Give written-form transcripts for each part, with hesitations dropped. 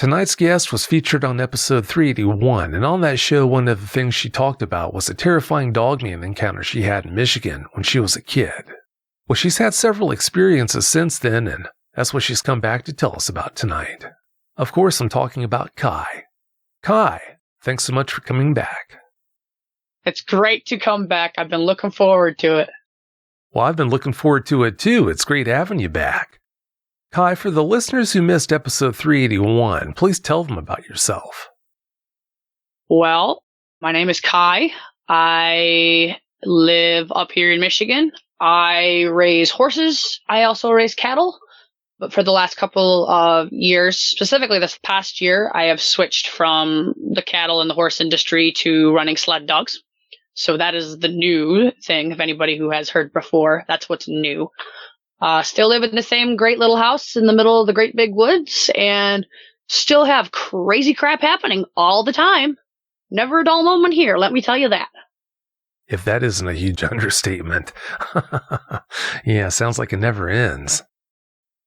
Tonight's guest was featured on episode 381, and on that show, one of the things she talked about was a terrifying Dogman encounter she had in Michigan when she was a kid. Well, she's had several experiences since then, and that's what she's come back to tell us about tonight. Of course, I'm talking about Kai. Kai, thanks so much for coming back. It's great to come back. I've been looking forward to it. Well, I've been looking forward to it too. It's great having you back. Kai, for the listeners who missed episode 381, please tell them about yourself. Well, my name is Kai. I live up here in Michigan. I raise horses. I also raise cattle. But for the last couple of years, specifically this past year, I have switched from the cattle and the horse industry to running sled dogs. So that is the new thing. If anybody who has heard before, that's what's new. Still live in the same great little house in the middle of the great big woods and still have crazy crap happening all the time. Never a dull moment here, let me tell you that. If that isn't a huge understatement. Yeah, sounds like it never ends.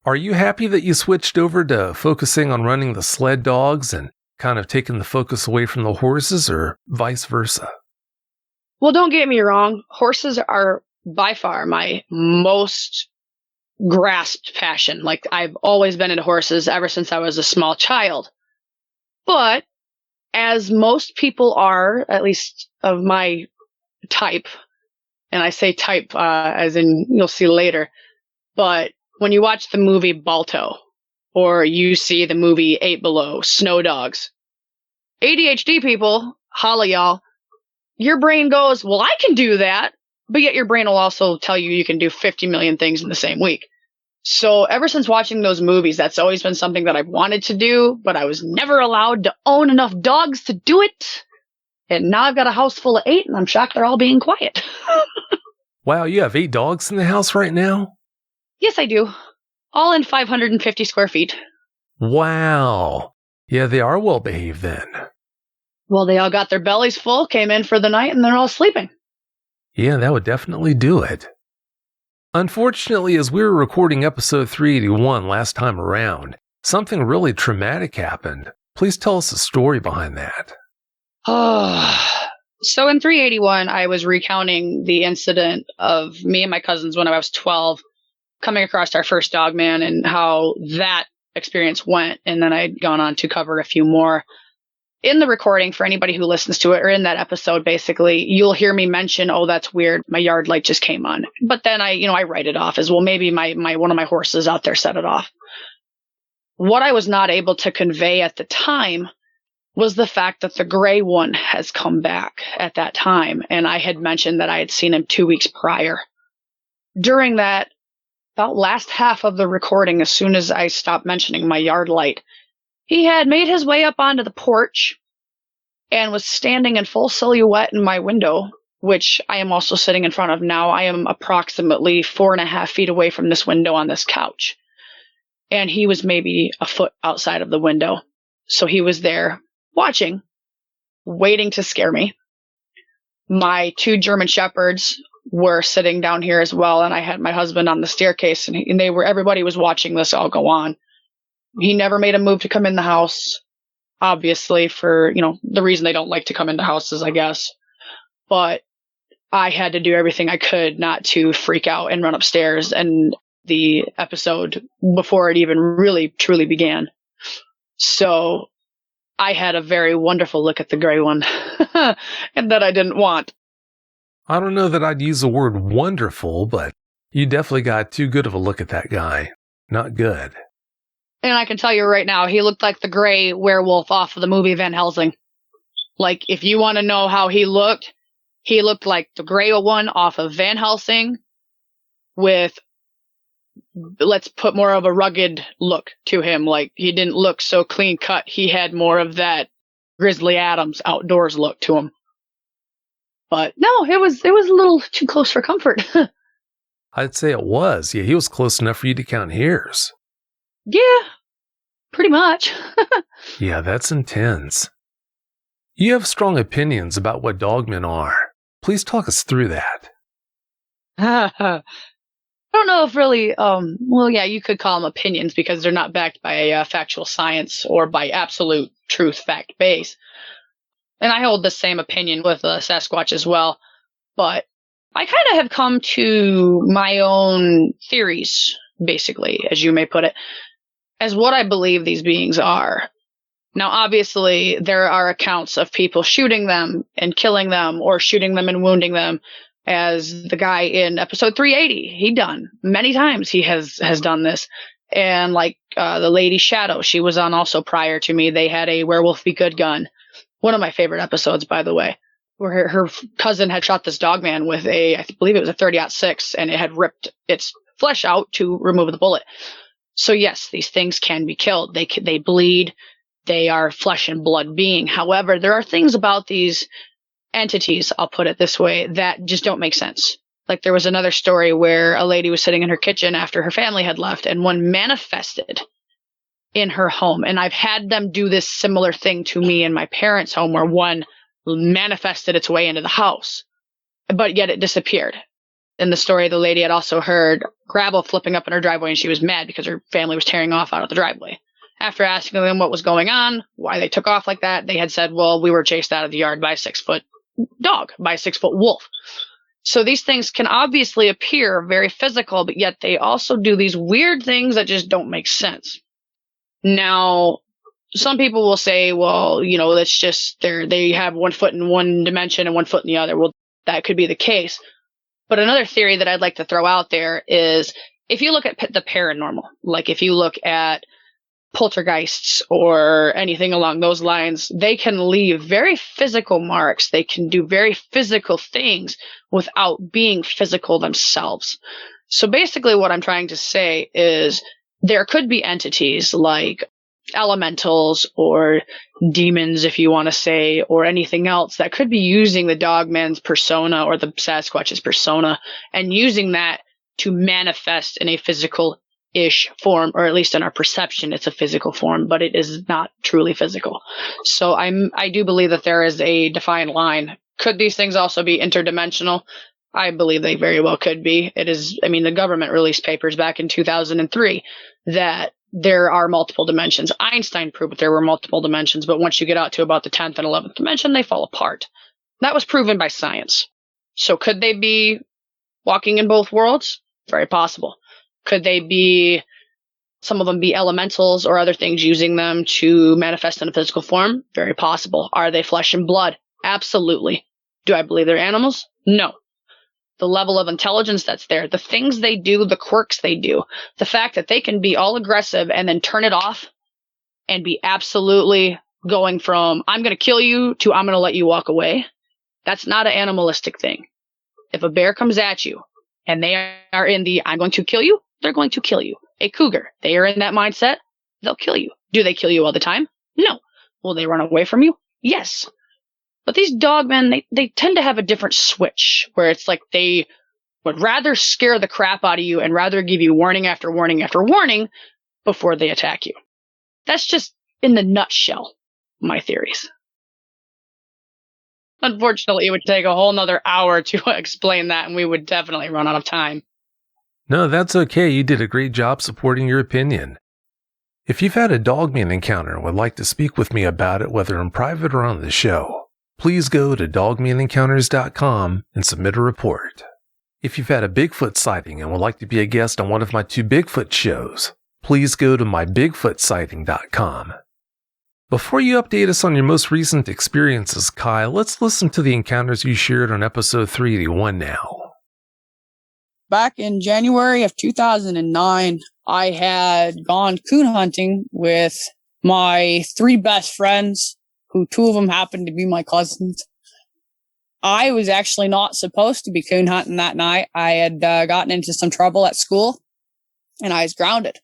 Are you happy that you switched over to focusing on running the sled dogs and kind of taking the focus away from the horses, or vice versa? Well, don't get me wrong. Horses are by far my most grasped passion. Like, I've always been into horses ever since I was a small child. But as most people are, at least of my type, and I say type as in you'll see later, but when you watch the movie Balto, or you see the movie 8 Below, Snow Dogs, ADHD people, holla y'all, your brain goes, well, I can do that. But yet your brain will also tell you you can do 50 million things in the same week. So ever since watching those movies, that's always been something that I've wanted to do, but I was never allowed to own enough dogs to do it. And now I've got a house full of 8, and I'm shocked they're all being quiet. Wow, you have 8 dogs in the house right now? Yes, I do. All in 550 square feet. Wow. Yeah, they are well behaved then. Well, they all got their bellies full, came in for the night, and they're all sleeping. Yeah, that would definitely do it. Unfortunately, as we were recording episode 381 last time around, something really traumatic happened. Please tell us the story behind that. So in 381, I was recounting the incident of me and my cousins when I was 12, coming across our first Dogman and how that experience went. And then I'd gone on to cover a few more. In the recording, for anybody who listens to it, or in that episode, basically, you'll hear me mention, oh, that's weird, my yard light just came on. But then I write it off as, well, maybe my one of my horses out there set it off. What I was not able to convey at the time was the fact that the gray one has come back at that time. And I had mentioned that I had seen him 2 weeks prior. During that, about last half of the recording, as soon as I stopped mentioning my yard light, he had made his way up onto the porch and was standing in full silhouette in my window, which I am also sitting in front of now. I am approximately 4.5 feet away from this window on this couch. And he was maybe a foot outside of the window. So he was there watching, waiting to scare me. My 2 German Shepherds were sitting down here as well, and I had my husband on the staircase, and everybody was watching this all go on. He never made a move to come in the house, obviously, for, the reason they don't like to come into houses, I guess. But I had to do everything I could not to freak out and run upstairs, and the episode before it even really truly began. So I had a very wonderful look at the gray one, and that I didn't want. I don't know that I'd use the word wonderful, but you definitely got too good of a look at that guy. Not good. And I can tell you right now, he looked like the gray werewolf off of the movie Van Helsing. Like, if you want to know how he looked like the gray one off of Van Helsing with, let's put more of a rugged look to him. Like, he didn't look so clean cut. He had more of that Grizzly Adams outdoors look to him. But no, it was a little too close for comfort. I'd say it was. Yeah, he was close enough for you to count hairs. Yeah, pretty much. Yeah, that's intense. You have strong opinions about what dogmen are. Please talk us through that. don't know if really, well, yeah, you could call them opinions because they're not backed by factual science or by absolute truth fact base. And I hold the same opinion with Sasquatch as well. But I kind of have come to my own theories, basically, as you may put it, as what I believe these beings are. Now, obviously, there are accounts of people shooting them and killing them or shooting them and wounding them, as the guy in episode 380, he done many times. He has done this. And like the Lady Shadow, she was on also prior to me. They had a Werewolf Be Good gun. One of my favorite episodes, by the way, where her cousin had shot this Dogman with I believe it was a 30-06, and it had ripped its flesh out to remove the bullet. So yes, these things can be killed. They bleed. They are flesh and blood being. However, there are things about these entities, I'll put it this way, that just don't make sense. Like there was another story where a lady was sitting in her kitchen after her family had left, and one manifested in her home. And I've had them do this similar thing to me in my parents' home, where one manifested its way into the house, but yet it disappeared. In the story, the lady had also heard gravel flipping up in her driveway, and she was mad because her family was tearing off out of the driveway. After asking them what was going on, why they took off like that, they had said, well, we were chased out of the yard by a 6-foot dog, by a 6-foot wolf. So these things can obviously appear very physical, but yet they also do these weird things that just don't make sense. Now, some people will say, well, you know, that's just they have 1 foot in one dimension and 1 foot in the other. Well, that could be the case. But another theory that I'd like to throw out there is if you look at the paranormal, like if you look at poltergeists or anything along those lines, they can leave very physical marks. They can do very physical things without being physical themselves. So basically what I'm trying to say is there could be entities like elementals or demons, if you want to say, or anything else that could be using the Dogman's persona or the Sasquatch's persona and using that to manifest in a physical-ish form, or at least in our perception, it's a physical form, but it is not truly physical. So I do believe that there is a defined line. Could these things also be interdimensional? I believe they very well could be. It is, I mean, the government released papers back in 2003 that there are multiple dimensions. Einstein proved that there were multiple dimensions, but once you get out to about the 10th and 11th dimension, they fall apart. That was proven by science. So could they be walking in both worlds? Very possible. Could they be, some of them be elementals or other things using them to manifest in a physical form? Very possible. Are they flesh and blood? Absolutely. Do I believe they're animals? No. The level of intelligence that's there, the things they do, the quirks they do, the fact that they can be all aggressive and then turn it off and be absolutely going from, I'm going to kill you to I'm going to let you walk away. That's not an animalistic thing. If a bear comes at you and they are in the, I'm going to kill you, they're going to kill you. A cougar, they are in that mindset, they'll kill you. Do they kill you all the time? No. Will they run away from you? Yes. But these dogmen, they tend to have a different switch where it's like they would rather scare the crap out of you and rather give you warning after warning after warning before they attack you. That's just, in the nutshell, my theories. Unfortunately, it would take a whole nother hour to explain that, and we would definitely run out of time. No, that's okay. You did a great job supporting your opinion. If you've had a Dogman encounter and would like to speak with me about it, whether in private or on the show, please go to dogmenencounters.com and submit a report. If you've had a Bigfoot sighting and would like to be a guest on one of my 2 Bigfoot shows, please go to mybigfootsighting.com. Before you update us on your most recent experiences, Kyle, let's listen to the encounters you shared on episode 381 now. Back in January of 2009, I had gone coon hunting with my 3 best friends, who 2 of them happened to be my cousins. I was actually not supposed to be coon hunting that night. I had gotten into some trouble at school, and I was grounded.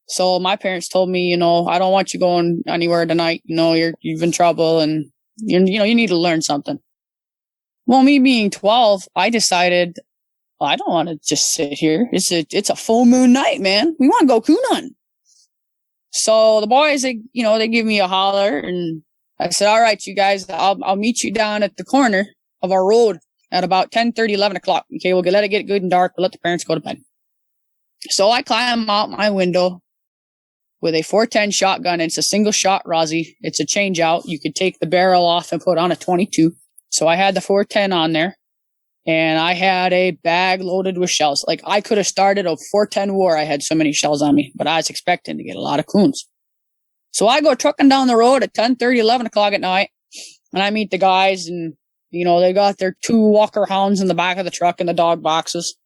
So my parents told me, you know, I don't want you going anywhere tonight. You know, you've in trouble, and you need to learn something. Well, me being 12, I decided, well, I don't want to just sit here. It's a full moon night, man. We want to go coon hunting. So the boys, they give me a holler, and I said, all right, you guys, I'll meet you down at the corner of our road at about 10:30, 11 o'clock. Okay, we'll let it get good and dark. We'll let the parents go to bed. So I climb out my window with a 410 shotgun. It's a single shot Rossi. It's a change out. You could take the barrel off and put on a 22. So I had the 410 on there, and I had a bag loaded with shells. Like, I could have started a 410 war. I had so many shells on me, but I was expecting to get a lot of coons. So I go trucking down the road at 10:30, 11 o'clock at night, and I meet the guys, and, they got their 2 Walker hounds in the back of the truck in the dog boxes.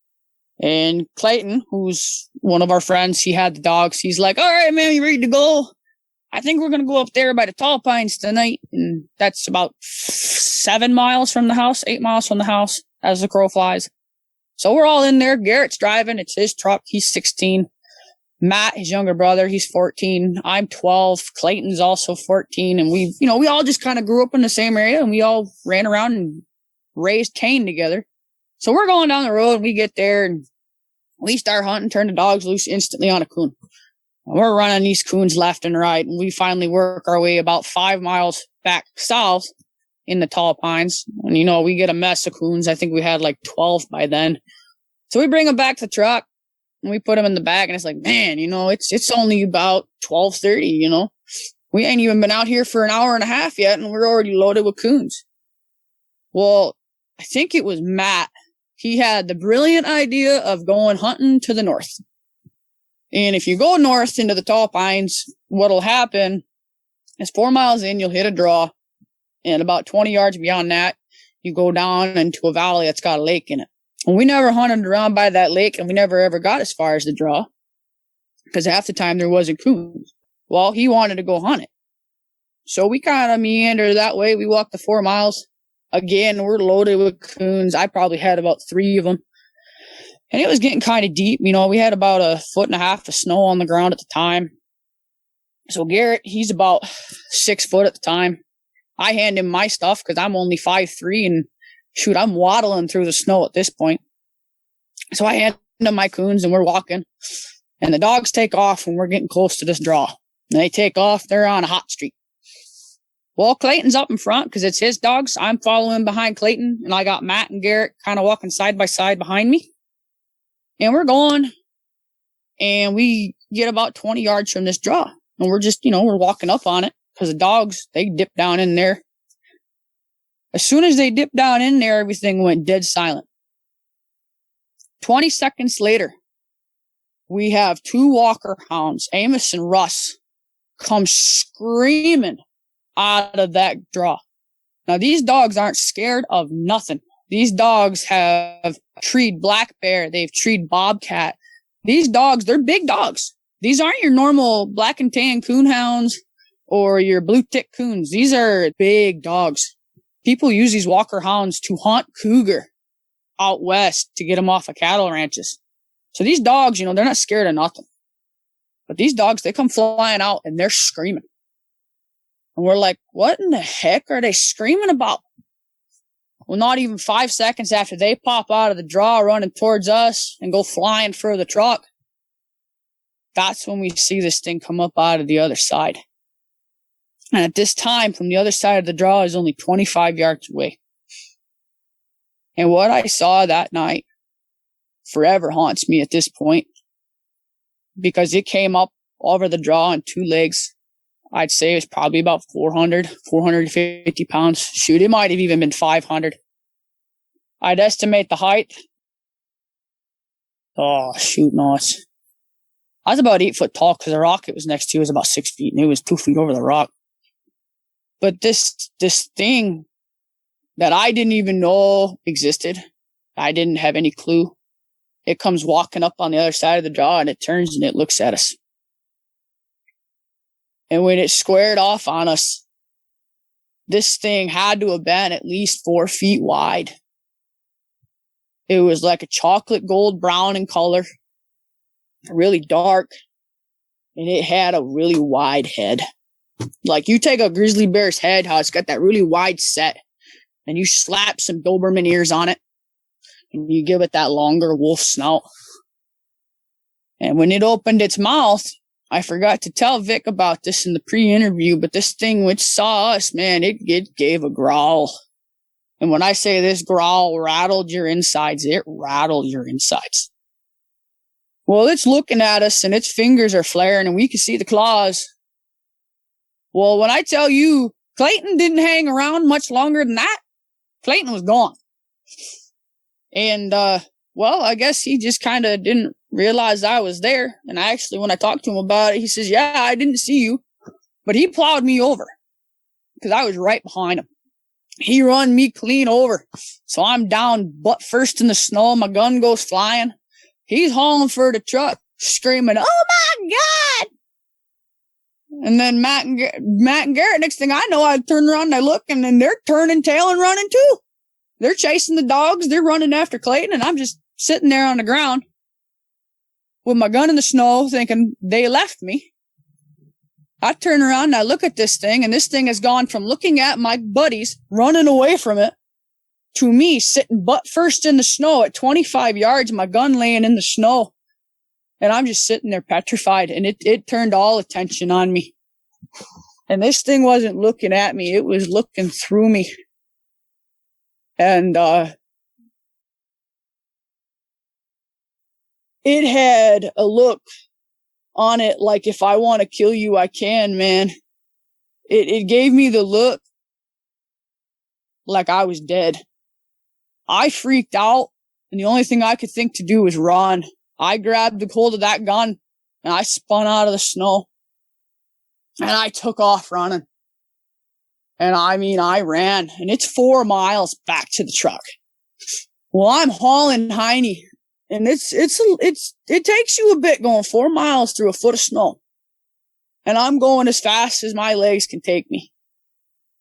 And Clayton, who's one of our friends, he had the dogs. He's like, all right, man, you ready to go? I think we're going to go up there by the tall pines tonight. And that's about 7 miles from the house, 8 miles from the house as the crow flies. So we're all in there. Garrett's driving. It's his truck. He's 16. Matt, his younger brother, he's 14. I'm 12. Clayton's also 14. And we all just kind of grew up in the same area, and we all ran around and raised Cain together. So we're going down the road, and we get there, and we start hunting, turn the dogs loose instantly on a coon. And we're running these coons left and right, and we finally work our way about 5 miles back south in the tall pines. And, we get a mess of coons. I think we had like 12 by then. So we bring them back to the truck, and we put them in the bag, and it's like, man, it's only about 12:30, We ain't even been out here for an hour and a half yet, and we're already loaded with coons. Well, I think it was Matt. He had the brilliant idea of going hunting to the north. And if you go north into the tall pines, what'll happen is 4 miles in, you'll hit a draw. And about 20 yards beyond that, you go down into a valley that's got a lake in it. And we never hunted around by that lake, and we never ever got as far as the draw, because half the time there wasn't coons. Well, he wanted to go hunt it. So we kind of meander that way. We walked the 4 miles. Again, we're loaded with coons. I probably had about 3 of them. And it was getting kind of deep. We had about 1.5 foot of snow on the ground at the time. So Garrett, he's about 6 foot at the time. I hand him my stuff because I'm only 5'3", and shoot, I'm waddling through the snow at this point. So I hand him my coons, and we're walking. And the dogs take off when we're getting close to this draw. And they take off. They're on a hot streak. Well, Clayton's up in front because it's his dogs. I'm following behind Clayton, and I got Matt and Garrett kind of walking side by side behind me. And we're going, and we get about 20 yards from this draw. And we're just, we're walking up on it because the dogs, they dip down in there. As soon as they dipped down in there, everything went dead silent. 20 seconds later, we have 2 Walker hounds, Amos and Russ, come screaming out of that draw. Now, these dogs aren't scared of nothing. These dogs have treed black bear. They've treed bobcat. These dogs, they're big dogs. These aren't your normal black and tan coon hounds or your blue tick coons. These are big dogs. People use these Walker hounds to hunt cougar out west to get them off of cattle ranches. So these dogs, they're not scared of nothing. But these dogs, they come flying out, and they're screaming. And we're like, what in the heck are they screaming about? Well, not even 5 seconds after they pop out of the draw running towards us and go flying for the truck, that's when we see this thing come up out of the other side. And at this time, from the other side of the draw is only 25 yards away. And what I saw that night forever haunts me at this point, because it came up over the draw on 2 legs. I'd say it was probably about 450 pounds. Shoot, it might have even been 500. I'd estimate the height. Oh, shoot, no. I was about 8 foot tall because the rock it was next to was about 6 feet, and it was 2 feet over the rock. But this thing that I didn't even know existed, I didn't have any clue. It comes walking up on the other side of the draw, and it turns and it looks at us. And when it squared off on us, this thing had to have been at least 4 feet wide. It was like a chocolate gold brown in color, really dark, and it had a really wide head. Like, you take a grizzly bear's head, how it's got that really wide set, and you slap some Doberman ears on it, and you give it that longer wolf snout. And when it opened its mouth, I forgot to tell Vic about this in the pre-interview, but this thing which saw us, man, it gave a growl. And when I say this growl rattled your insides, it rattled your insides. Well, it's looking at us and its fingers are flaring and we can see the claws. Well, when I tell you, Clayton didn't hang around much longer than that. Clayton was gone. And, well, I guess he just kind of didn't realize I was there. And actually, when I talked to him about it, he says, yeah, I didn't see you. But he plowed me over because I was right behind him. He run me clean over. So I'm down butt first in the snow. My gun goes flying. He's hauling for the truck, screaming, oh my God! And then Matt and Garrett, next thing I know, I turn around and I look, and then they're turning tail and running too. They're chasing the dogs. They're running after Clayton, and I'm just sitting there on the ground with my gun in the snow thinking they left me. I turn around and I look at this thing, and this thing has gone from looking at my buddies running away from it to me sitting butt first in the snow at 25 yards, my gun laying in the snow. And I'm just sitting there petrified, and it turned all attention on me. And this thing wasn't looking at me. It was looking through me. And, it had a look on it like, if I want to kill you, I can, man. It gave me the look like I was dead. I freaked out, and the only thing I could think to do was run. I grabbed the hold of that gun, and I spun out of the snow, and I took off running. And I mean, I ran, and it's 4 miles back to the truck. Well, I'm hauling Heine, and it takes you a bit going 4 miles through a foot of snow. And I'm going as fast as my legs can take me.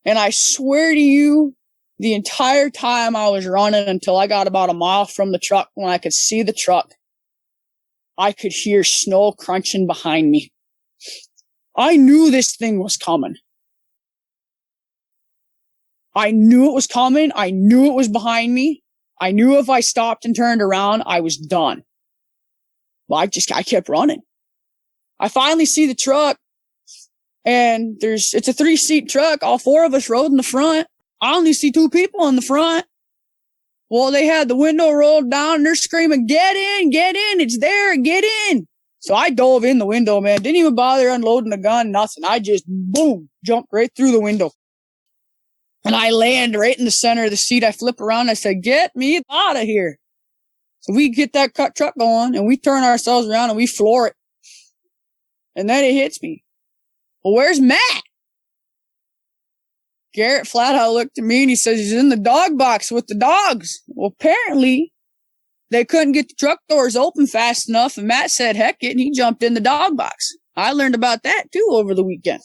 And I swear to you, the entire time I was running until I got about a mile from the truck, when I could see the truck, I could hear snow crunching behind me. I knew this thing was coming. I knew it was coming. I knew it was behind me. I knew if I stopped and turned around, I was done. Well, I kept running. I finally see the truck, and it's a 3-seat truck. All 4 of us rode in the front. I only see 2 people in the front. Well, they had the window rolled down, and they're screaming, get in, it's there, get in. So I dove in the window, man. Didn't even bother unloading the gun, nothing. I just, boom, jumped right through the window. And I land right in the center of the seat. I flip around, I said, get me out of here. So we get that truck going, and we turn ourselves around, and we floor it. And then it hits me. Well, where's Matt? Garrett flat out looked at me, and he says, he's in the dog box with the dogs. Well, apparently they couldn't get the truck doors open fast enough, and Matt said, heck it, and he jumped in the dog box. I learned about that too over the weekend.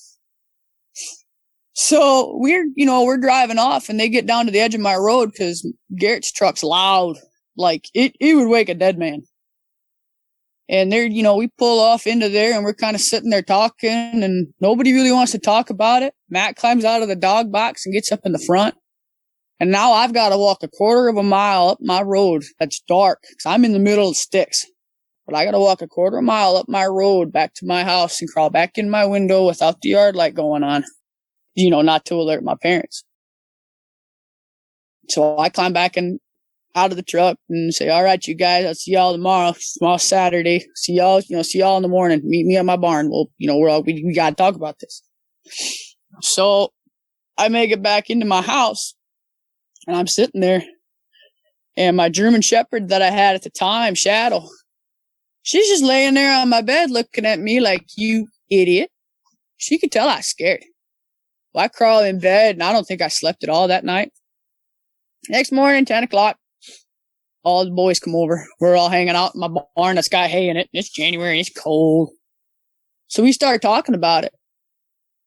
So we're driving off, and they get down to the edge of my road because Garrett's truck's loud. Like it would wake a dead man. And we pull off into there, and we're kind of sitting there talking, and nobody really wants to talk about it. Matt climbs out of the dog box and gets up in the front. And now I've got to walk 1/4 mile up my road that's dark because I'm in the middle of sticks. But I got to walk 1/4 mile up my road back to my house and crawl back in my window without the yard light going on, not to alert my parents. So I climb back out of the truck and say, all right, you guys, I'll see y'all tomorrow. Tomorrow's Saturday. See y'all in the morning. Meet me at my barn. Well, we got to talk about this. So I make it back into my house, and I'm sitting there, and my German Shepherd that I had at the time, Shadow, she's just laying there on my bed looking at me like, you idiot. She could tell I was scared. Well, I crawl in bed, and I don't think I slept at all that night. Next morning, 10 o'clock, all the boys come over. We're all hanging out in my barn that's got hay in it. It's January, it's cold. So we started talking about it.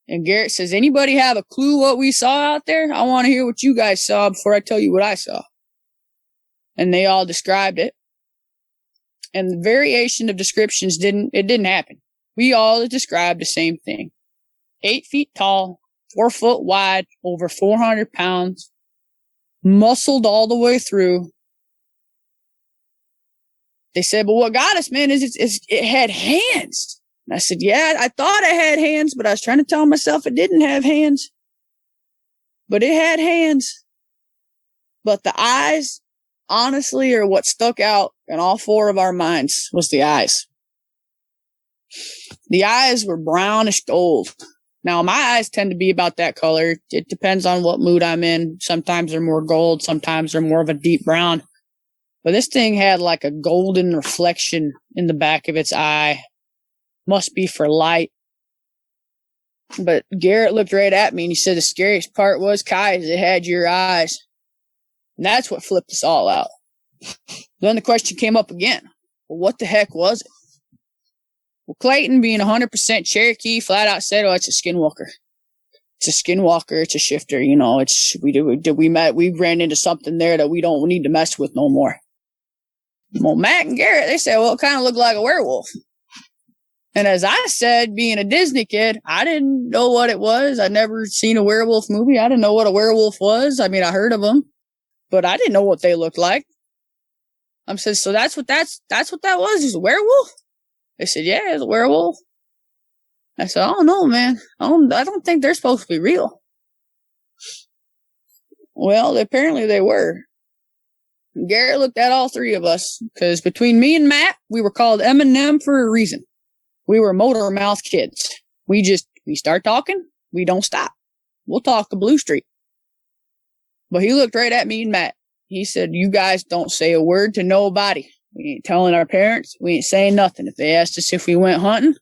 And Garrett says, anybody have a clue what we saw out there? I want to hear what you guys saw before I tell you what I saw. And they all described it. And the variation of descriptions didn't happen. We all described the same thing. 8 feet tall, 4 foot wide, over 400 pounds, muscled all the way through. They said, but what got us, man, is it had hands. And I said, yeah, I thought it had hands, but I was trying to tell myself it didn't have hands. But it had hands. But the eyes, honestly, or what stuck out in all four of our minds was the eyes. The eyes were brownish gold. Now, my eyes tend to be about that color. It depends on what mood I'm in. Sometimes they're more gold. Sometimes they're more of a deep brown. But this thing had like a golden reflection in the back of its eye. Must be for light. But Garrett looked right at me and he said the scariest part was, Kai, is it had your eyes. And that's what flipped us all out. Then the question came up again. Well, what the heck was it? Well, Clayton, being 100% Cherokee, flat out said, "Oh, it's a skinwalker. It's a skinwalker. It's a shifter. You know, we ran into something there that we don't need to mess with no more." Well, Matt and Garrett, they said, "Well, it kind of looked like a werewolf." And as I said, being a Disney kid, I didn't know what it was. I'd never seen a werewolf movie. I didn't know what a werewolf was. I mean, I heard of them, but I didn't know what they looked like. I said, "So that's what that was? Is a werewolf?" They said, "Yeah, it's a werewolf." I said, "Oh no, man. I don't think they're supposed to be real." Well, apparently they were. Garrett looked at all three of us, because between me and Matt, we were called M&M for a reason. We were motor mouth kids. We start talking, we don't stop. We'll talk to Blue Street. But he looked right at me and Matt. He said, "You guys don't say a word to nobody. We ain't telling our parents. We ain't saying nothing. If they asked us if we went hunting,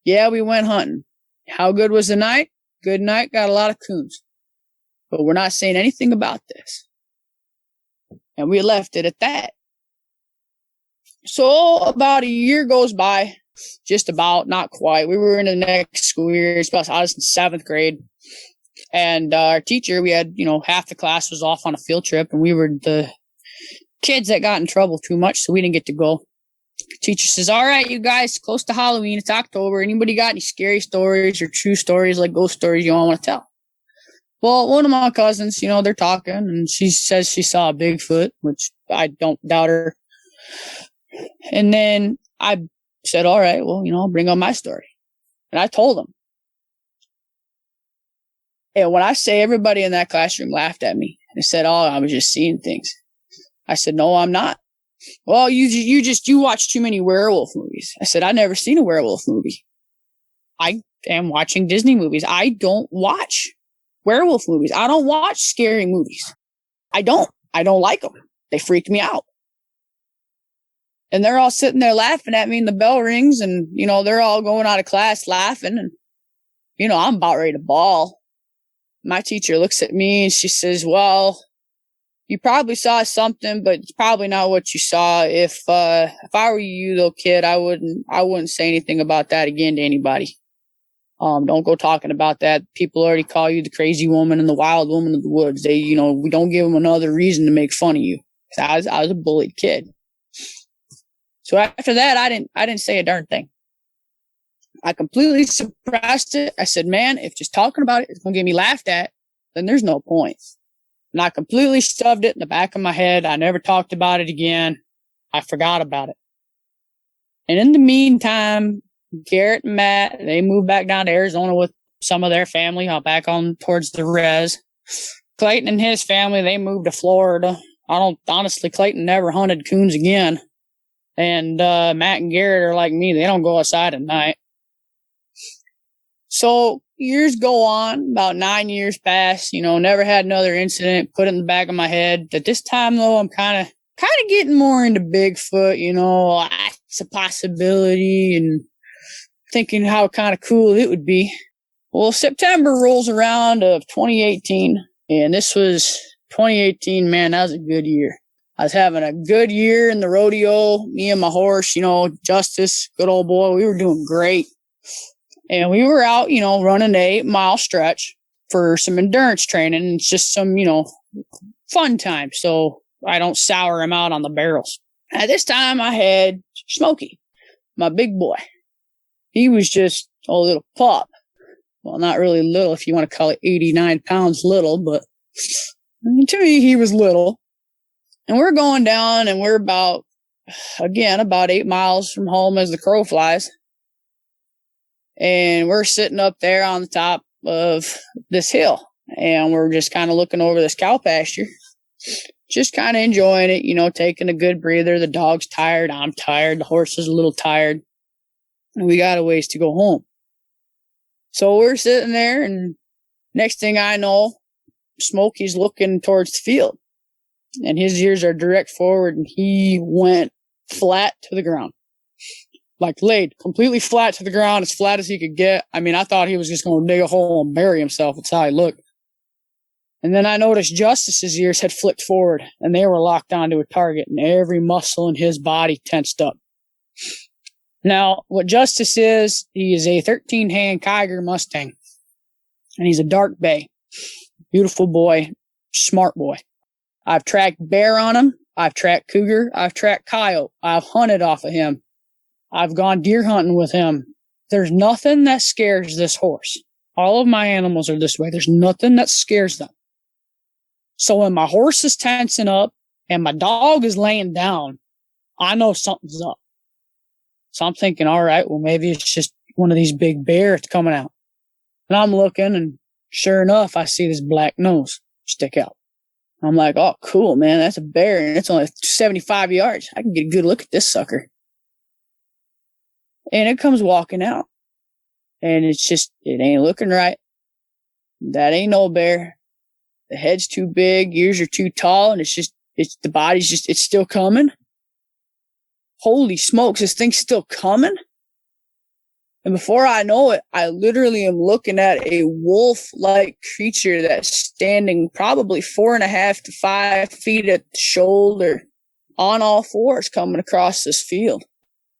yeah, we went hunting. How good was the night? Good night, got a lot of coons. But we're not saying anything about this." And we left it at that. So about a year goes by, just about, not quite. We were in the next school year. I was in 7th grade. And our teacher, we had, half the class was off on a field trip, and we were the kids that got in trouble too much, so we didn't get to go. Teacher says, "All right, you guys, close to Halloween. It's October. Anybody got any scary stories or true stories, like ghost stories, you all want to tell?" Well, one of my cousins, they're talking, and she says she saw a Bigfoot, which I don't doubt her. And then I said, "All right, well, I'll bring up my story." And I told them. And when I say, everybody in that classroom laughed at me and said, "Oh, I was just seeing things." I said, "No, I'm not." "Well, you watch too many werewolf movies." I said, "I've never seen a werewolf movie. I am watching Disney movies. I don't watch werewolf movies. I don't watch scary movies. I don't like them. They freak me out." And they're all sitting there laughing at me, and the bell rings, and, they're all going out of class laughing. And, I'm about ready to bawl. My teacher looks at me and she says, "Well, you probably saw something, but it's probably not what you saw. If I were you, though, kid, I wouldn't say anything about that again to anybody. Don't go talking about that. People already call you the crazy woman and the wild woman of the woods. We don't give them another reason to make fun of you." I was a bullied kid. So after that, I didn't say a darn thing. I completely suppressed it. I said, "Man, if just talking about it is going to get me laughed at, then there's no point." And I completely shoved it in the back of my head. I never talked about it again. I forgot about it. And in the meantime, Garrett and Matt, they moved back down to Arizona with some of their family, back on towards the res. Clayton and his family, they moved to Florida. Honestly, Clayton never hunted coons again. And Matt and Garrett are like me. They don't go outside at night. So years go on, about 9 years pass, never had another incident, put it in the back of my head. At this time, though, I'm kind of getting more into Bigfoot, it's a possibility, and thinking how kind of cool it would be. Well, September rolls around of 2018, and this was 2018, man, that was a good year. I was having a good year in the rodeo, me and my horse, Justice, good old boy, we were doing great. And we were out, running an 8-mile stretch for some endurance training. It's just some, fun time, so I don't sour him out on the barrels. At this time, I had Smokey, my big boy. He was just a little pup. Well, not really little, if you want to call it 89 pounds little, but to me, he was little. And we're going down, and we're about 8 miles from home as the crow flies. And we're sitting up there on the top of this hill, and we're just kind of looking over this cow pasture. just kind of enjoying it, taking a good breather. The dog's tired. I'm tired. The horse is a little tired. And we got a ways to go home. So we're sitting there, and next thing I know, Smokey's looking towards the field. And his ears are direct forward, and he went flat to the ground. Like laid completely flat to the ground, as flat as he could get. I mean, I thought he was just going to dig a hole and bury himself. That's how he looked. And then I noticed Justice's ears had flipped forward, and they were locked onto a target, and every muscle in his body tensed up. Now, what Justice is, he is a 13-hand Kiger Mustang, and he's a dark bay. Beautiful boy, smart boy. I've tracked bear on him. I've tracked cougar. I've tracked coyote. I've hunted off of him. I've gone deer hunting with him. There's nothing that scares this horse. All of my animals are this way. There's nothing that scares them. So when my horse is tensing up and my dog is laying down, I know something's up. So I'm thinking, all right, well, maybe it's just one of these big bears coming out. And I'm looking, and sure enough, I see this black nose stick out. I'm like, oh, cool, man. That's a bear, and it's only 75 yards. I can get a good look at this sucker. And it comes walking out. And it ain't looking right. That ain't no bear. The head's too big, ears are too tall, and the body's it's still coming. Holy smokes, this thing's still coming? And before I know it, I literally am looking at a wolf-like creature that's standing probably 4.5 to 5 feet at the shoulder on all fours coming across this field.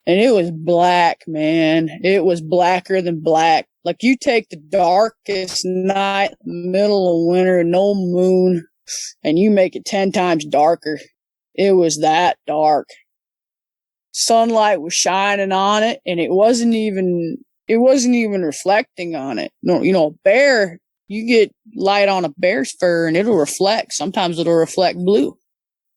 And it was black, man. It was blacker than black. Like, you take the darkest night, middle of winter, no moon, and you make it 10 times darker. It was that dark. Sunlight was shining on it, and it wasn't even reflecting on it. No, a bear, you get light on a bear's fur and it'll reflect. Sometimes it'll reflect blue.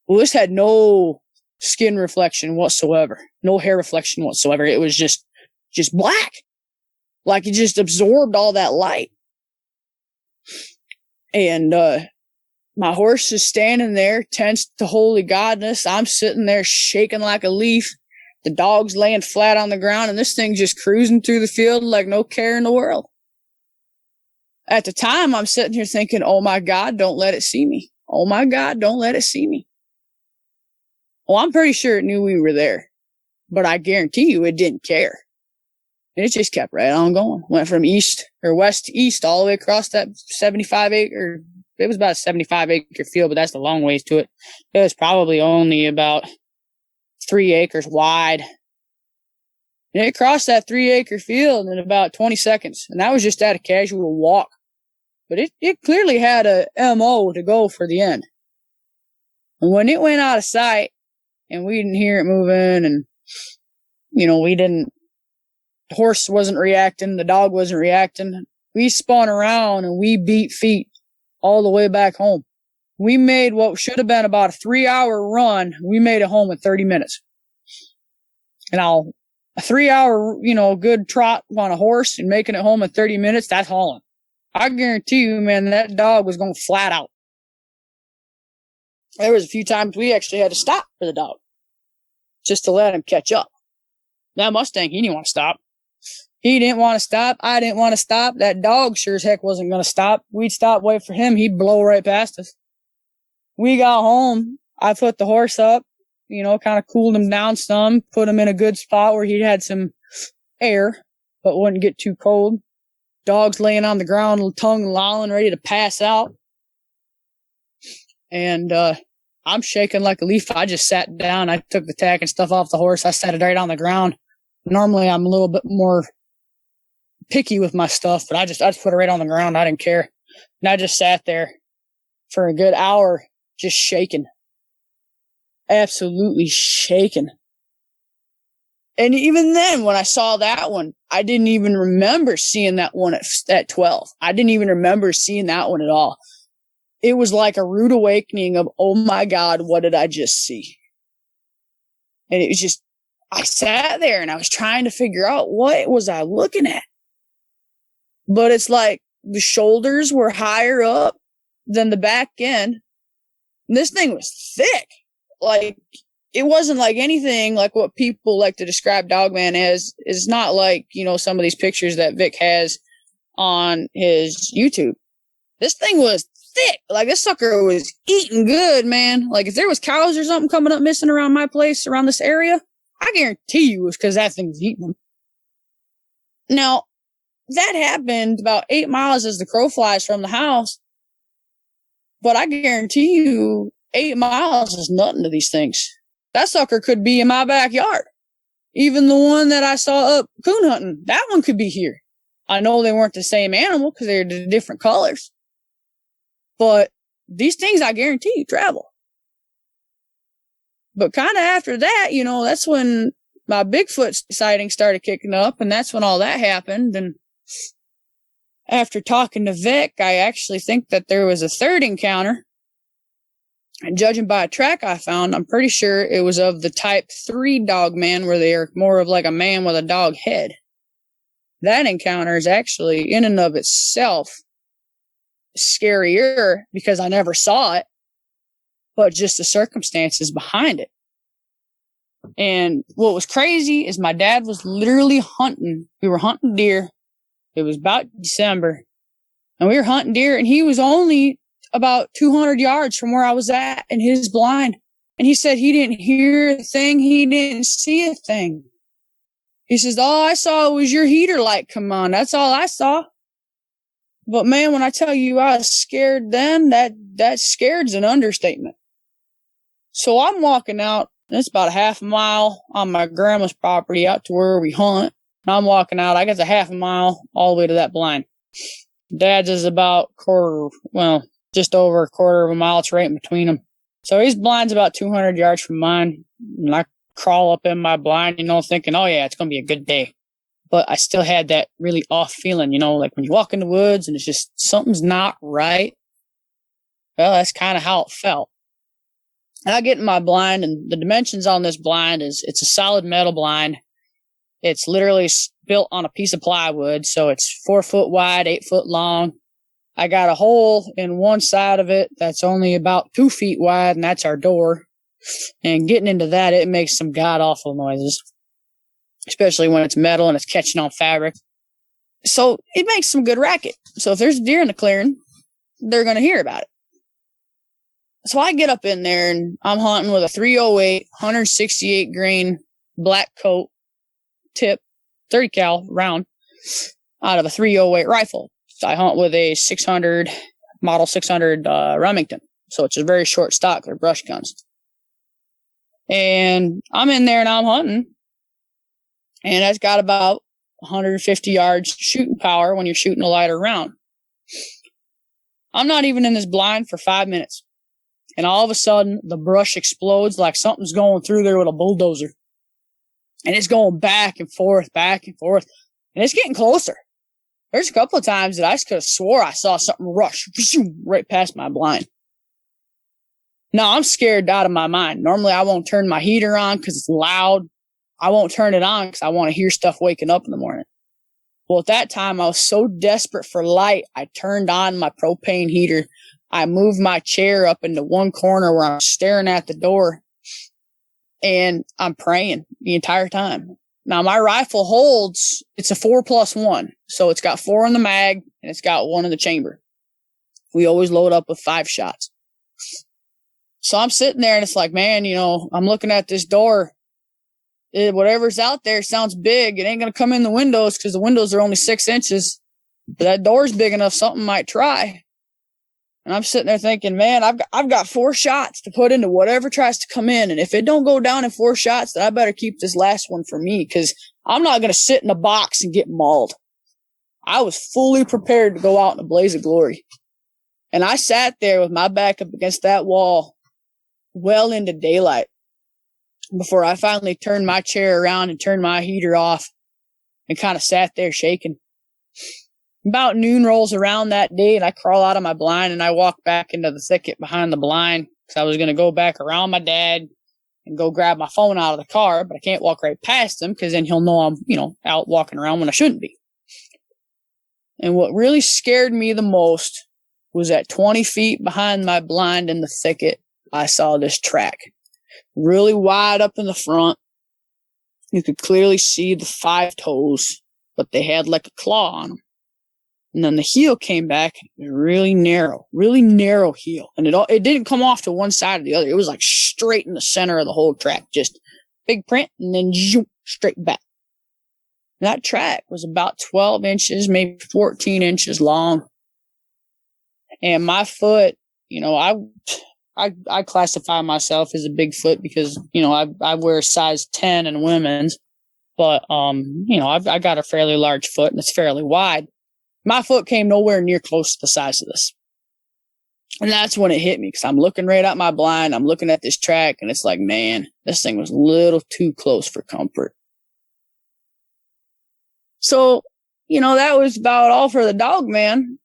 Well, this had no skin reflection whatsoever. No hair reflection whatsoever. It was just black. Like it just absorbed all that light. And my horse is standing there, tense to holy godness. I'm sitting there shaking like a leaf. The dog's laying flat on the ground, and this thing just cruising through the field like no care in the world. At the time, I'm sitting here thinking, oh my God, don't let it see me. Oh my God, don't let it see me. Well, I'm pretty sure it knew we were there, but I guarantee you it didn't care. And it just kept right on going. Went from west to east all the way across that 75-acre. It was about a 75-acre field, but that's the long ways to it. It was probably only about 3 acres wide. And it crossed that 3-acre field in about 20 seconds. And that was just at a casual walk. But it clearly had a MO to go for the end. And when it went out of sight and we didn't hear it moving and, the horse wasn't reacting, the dog wasn't reacting, we spun around and we beat feet all the way back home. We made what should have been about a 3-hour run. We made it home in 30 minutes. And a 3-hour, good trot on a horse and making it home in 30 minutes, that's hauling. I guarantee you, man, that dog was going flat out. There was a few times we actually had to stop for the dog just to let him catch up. That Mustang, he didn't want to stop. He didn't want to stop. I didn't want to stop. That dog sure as heck wasn't going to stop. We'd stop, wait for him. He'd blow right past us. We got home. I put the horse up, kind of cooled him down some, put him in a good spot where he'd had some air, but wouldn't get too cold. Dog's laying on the ground, tongue lolling, ready to pass out. And I'm shaking like a leaf. I just sat down. I took the tack and stuff off the horse. I sat it right on the ground. Normally, I'm a little bit more picky with my stuff, but I just put it right on the ground. I didn't care. And I just sat there for a good hour, just shaking. Absolutely shaking. And even then, when I saw that one, I didn't even remember seeing that one at 12. I didn't even remember seeing that one at all. It was like a rude awakening of, oh my God, what did I just see? And it was just, I sat there and I was trying to figure out what was I looking at. But it's like the shoulders were higher up than the back end. This thing was thick. Like, it wasn't like anything like what people like to describe Dogman as. It's not like, some of these pictures that Vic has on his YouTube. This thing was thick. Like, this sucker was eating good, man. Like, if there was cows or something coming up missing around my place, around this area, I guarantee you it was because that thing was eating them. Now, that happened about 8 miles as the crow flies from the house. But I guarantee you 8 miles is nothing to these things. That sucker could be in my backyard. Even the one that I saw up coon hunting, that one could be here. I know they weren't the same animal because they're different colors. But these things, I guarantee you, travel. But kind of after that, that's when my Bigfoot sighting started kicking up, and that's when all that happened. And after talking to Vic, I actually think that there was a third encounter. And judging by a track I found, I'm pretty sure it was of the type 3 dogman, where they are more of like a man with a dog head. That encounter is actually, in and of itself, scarier because I never saw it, but just the circumstances behind it. And what was crazy is my dad was literally hunting. We were hunting deer. It was about December, and we were hunting deer, and he was only about 200 yards from where I was at in his blind. And he said he didn't hear a thing. He didn't see a thing. He says, all I saw was your heater light come on. That's all I saw. But man, when I tell you I was scared then, that scared's an understatement. So I'm walking out, and it's about a half a mile on my grandma's property out to where we hunt. And I'm walking out, I got a half a mile all the way to that blind. Dad's is about just over a quarter of a mile. It's right in between them. So his blind's about 200 yards from mine. And I crawl up in my blind, thinking, oh yeah, it's going to be a good day. But I still had that really off feeling, like when you walk in the woods and it's just something's not right. Well, that's kind of how it felt. And I get in my blind, and the dimensions on this blind it's a solid metal blind. It's literally built on a piece of plywood. So it's 4 foot wide, 8 foot long. I got a hole in one side of it that's only about 2 feet wide, and that's our door. And getting into that, it makes some god-awful noises, especially when it's metal and it's catching on fabric. So it makes some good racket. So if there's a deer in the clearing, they're going to hear about it. So I get up in there, and I'm hunting with a 308, 168 grain black coat tip, 30 cal round out of a 308 rifle. So I hunt with a model 600 Remington. So it's a very short stock. They're brush guns. And I'm in there and I'm hunting. And that's got about 150 yards shooting power when you're shooting a lighter round. I'm not even in this blind for 5 minutes. And all of a sudden, the brush explodes like something's going through there with a bulldozer. And it's going back and forth, back and forth. And it's getting closer. There's a couple of times that I could have swore I saw something rush right past my blind. Now, I'm scared out of my mind. Normally, I won't turn my heater on because it's loud. I won't turn it on because I want to hear stuff waking up in the morning. Well, at that time, I was so desperate for light, I turned on my propane heater. I moved my chair up into one corner where I'm staring at the door, and I'm praying the entire time. Now, my rifle holds, it's a 4+1. So it's got 4 in the mag, and it's got 1 in the chamber. We always load up with 5 shots. So I'm sitting there, and it's like, man, I'm looking at this door. Whatever's out there sounds big. It ain't going to come in the windows because the windows are only 6 inches. But that door's big enough, something might try. And I'm sitting there thinking, man, I've got 4 shots to put into whatever tries to come in. And if it don't go down in 4 shots, then I better keep this last one for me, because I'm not going to sit in a box and get mauled. I was fully prepared to go out in a blaze of glory. And I sat there with my back up against that wall well into daylight before I finally turned my chair around and turned my heater off and kind of sat there shaking. About noon rolls around that day, and I crawl out of my blind and I walk back into the thicket behind the blind because I was going to go back around my dad and go grab my phone out of the car, but I can't walk right past him because then he'll know I'm, out walking around when I shouldn't be. And what really scared me the most was at 20 feet behind my blind in the thicket, I saw this track. Really wide up in the front. You could clearly see the 5 toes, but they had like a claw on them. And then the heel came back, really narrow heel. And it didn't come off to one side or the other. It was like straight in the center of the whole track. Just big print and then zoom, straight back. And that track was about 12 inches, maybe 14 inches long. And my foot, I classify myself as a big foot because, I wear a size 10 in women's. But, I got a fairly large foot and it's fairly wide. My foot came nowhere near close to the size of this. And that's when it hit me because I'm looking right at my blind. I'm looking at this track and it's like, man, this thing was a little too close for comfort. So, that was about all for the Dogman,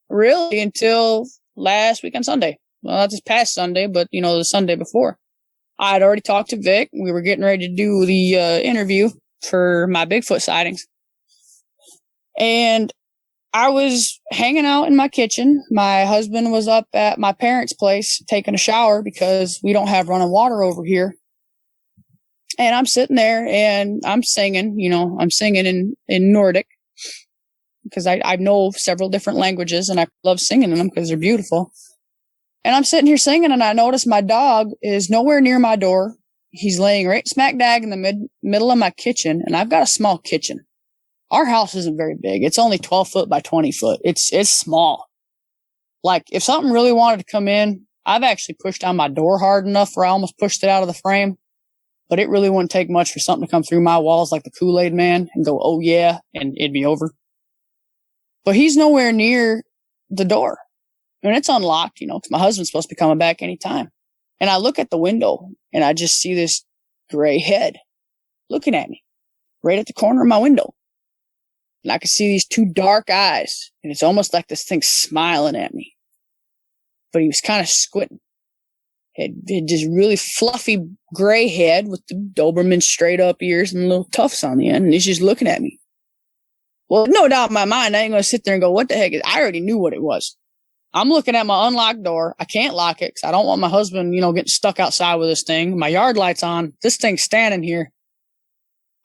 really, until last weekend Sunday. Well, not this past Sunday, but, the Sunday before. I had already talked to Vic. We were getting ready to do the interview for my Bigfoot sightings. And I was hanging out in my kitchen. My husband was up at my parents' place taking a shower because we don't have running water over here. And I'm sitting there and I'm singing, I'm singing in Nordic because I know several different languages and I love singing in them because they're beautiful. And I'm sitting here singing and I notice my dog is nowhere near my door. He's laying right smack dab in the middle of my kitchen, and I've got a small kitchen. Our house isn't very big. It's only 12 foot by 20 foot. It's small. Like, if something really wanted to come in, I've actually pushed down my door hard enough where I almost pushed it out of the frame. But it really wouldn't take much for something to come through my walls like the Kool-Aid Man and go, oh yeah, and it'd be over. But he's nowhere near the door. And it's unlocked, because my husband's supposed to be coming back anytime. And I look at the window and I just see this gray head looking at me right at the corner of my window. And I can see these 2 dark eyes, and it's almost like this thing's smiling at me. But he was kind of squinting. Had this really fluffy gray head with the Doberman straight up ears and little tufts on the end, and he's just looking at me. Well, no doubt in my mind, I ain't going to sit there and go, what the heck is, I already knew what it was. I'm looking at my unlocked door. I can't lock it because I don't want my husband, getting stuck outside with this thing. My yard light's on. This thing's standing here.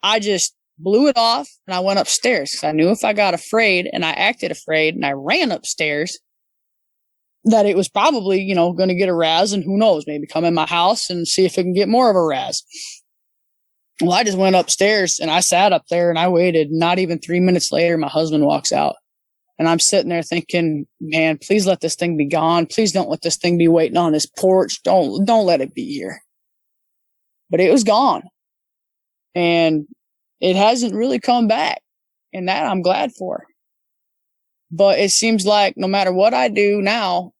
I just blew it off and I went upstairs because I knew if I got afraid and I acted afraid and I ran upstairs that it was probably, going to get a razz, and who knows, maybe come in my house and see if it can get more of a razz. Well, I just went upstairs and I sat up there and I waited. Not even 3 minutes later, my husband walks out. And I'm sitting there thinking, man, please let this thing be gone. Please don't let this thing be waiting on this porch. Don't let it be here. But it was gone. And it hasn't really come back. And that I'm glad for. But it seems like no matter what I do now,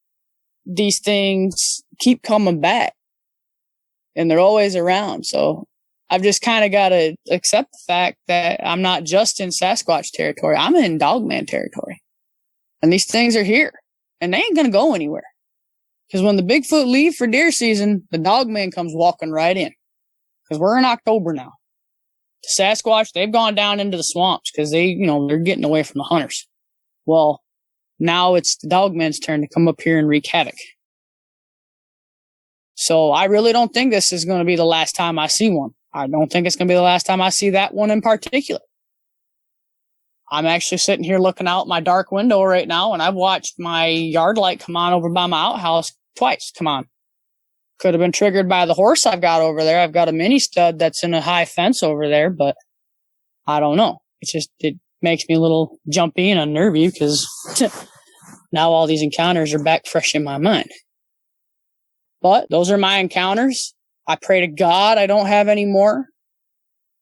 these things keep coming back. And they're always around. So I've just kind of got to accept the fact that I'm not just in Sasquatch territory. I'm in Dogman territory. And these things are here. And they ain't going to go anywhere. Because when the Bigfoot leave for deer season, the Dogman comes walking right in. Because we're in October now. The Sasquatch, they've gone down into the swamps because they're getting away from the hunters. Well, now it's the Dogman's turn to come up here and wreak havoc. So I really don't think this is going to be the last time I see one. I don't think it's going to be the last time I see that one in particular. I'm actually sitting here looking out my dark window right now, and I've watched my yard light come on over by my outhouse twice. Come on. Could have been triggered by the horse I've got over there. I've got a mini stud that's in a high fence over there, but I don't know. It makes me a little jumpy and unnervy because now all these encounters are back fresh in my mind. But those are my encounters. I pray to God I don't have any more.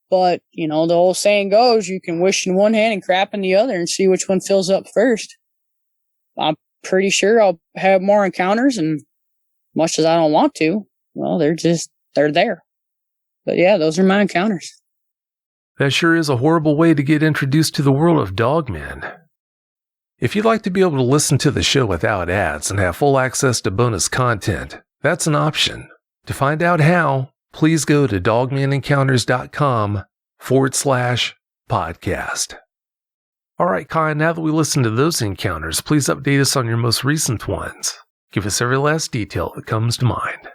But, the old saying goes, you can wish in one hand and crap in the other and see which one fills up first. I'm pretty sure I'll have more encounters, and much as I don't want to, well, they're there. But yeah, those are my encounters. That sure is a horrible way to get introduced to the world of Dogmen. If you'd like to be able to listen to the show without ads and have full access to bonus content, that's an option. To find out how, please go to dogmanencounters.com/podcast. All right, Kai, now that we listened to those encounters, please update us on your most recent ones. Give us every last detail that comes to mind.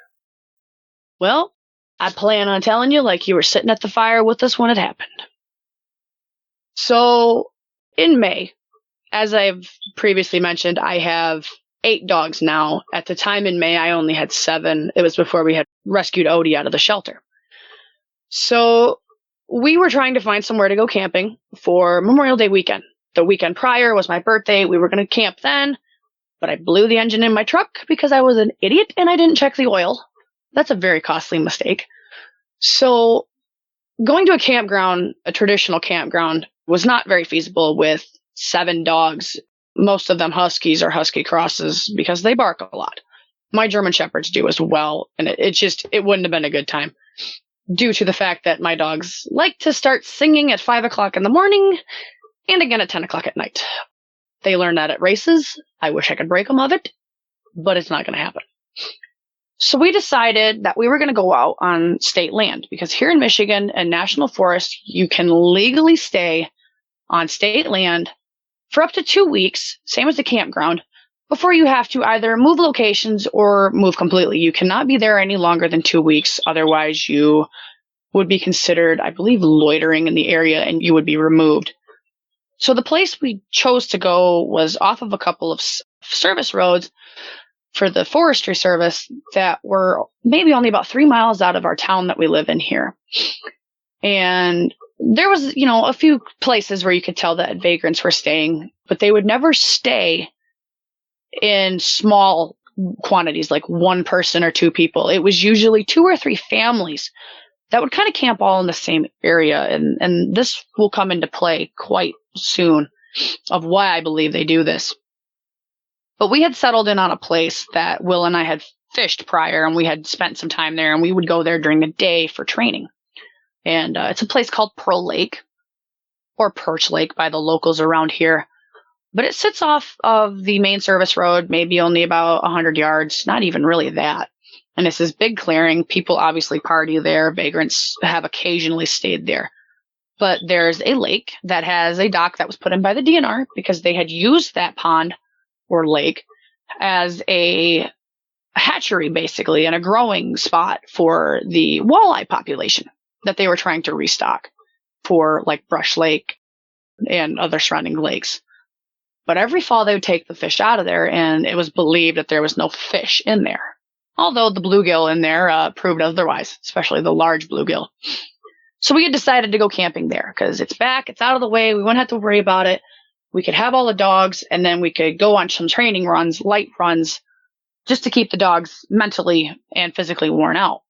Well, I plan on telling you like you were sitting at the fire with us when it happened. So, in May, as I've previously mentioned, I have 8 dogs now. At the time in May, I only had 7. It was before we had rescued Odie out of the shelter. So, we were trying to find somewhere to go camping for Memorial Day weekend. The weekend prior was my birthday. We were going to camp then, but I blew the engine in my truck because I was an idiot and I didn't check the oil. That's a very costly mistake. So going to a campground, a traditional campground, was not very feasible with 7 dogs, most of them huskies or husky crosses, because they bark a lot. My German Shepherds do as well, and it wouldn't have been a good time due to the fact that my dogs like to start singing at 5 o'clock in the morning and again at 10 o'clock at night. They learn that at races. I wish I could break them of it, but it's not going to happen. So we decided that we were going to go out on state land because here in Michigan and national forest, you can legally stay on state land for up to 2 weeks, same as the campground, before you have to either move locations or move completely. You cannot be there any longer than 2 weeks. Otherwise, you would be considered, I believe, loitering in the area and you would be removed. So the place we chose to go was off of a couple of service roads for the Forestry Service that were maybe only about 3 miles out of our town that we live in here. And there was, a few places where you could tell that vagrants were staying, but they would never stay in small quantities, like 1 person or 2 people. It was usually 2 or 3 families that would kind of camp all in the same area. And this will come into play quite soon of why I believe they do this. But we had settled in on a place that Will and I had fished prior, and we had spent some time there, and we would go there during the day for training. And it's a place called Pearl Lake, or Perch Lake by the locals around here. But it sits off of the main service road, maybe only about 100 yards, not even really that. And it's this big clearing. People obviously party there. Vagrants have occasionally stayed there. But there's a lake that has a dock that was put in by the DNR because they had used that pond or lake as a hatchery, basically, and a growing spot for the walleye population that they were trying to restock for, like, Brush Lake and other surrounding lakes. But every fall they would take the fish out of there, and it was believed that there was no fish in there. Although the bluegill in there proved otherwise, especially the large bluegill. So we had decided to go camping there because it's back, it's out of the way, we wouldn't have to worry about it. We could have all the dogs, and then we could go on some training runs, light runs, just to keep the dogs mentally and physically worn out.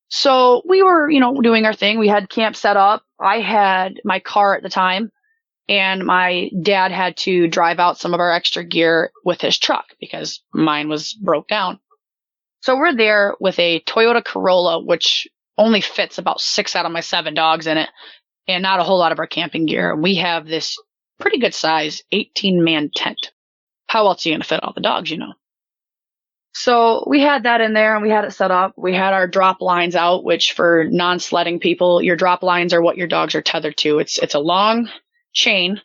So we were, doing our thing. We had camp set up. I had my car at the time, and my dad had to drive out some of our extra gear with his truck because mine was broke down. So we're there with a Toyota Corolla, which only fits about 6 out of my 7 dogs in it, and not a whole lot of our camping gear. We have this pretty good size 18-man tent. How else are you going to fit all the dogs, So we had that in there and we had it set up. We had our drop lines out, which for non-sledding people, your drop lines are what your dogs are tethered to. It's a long chain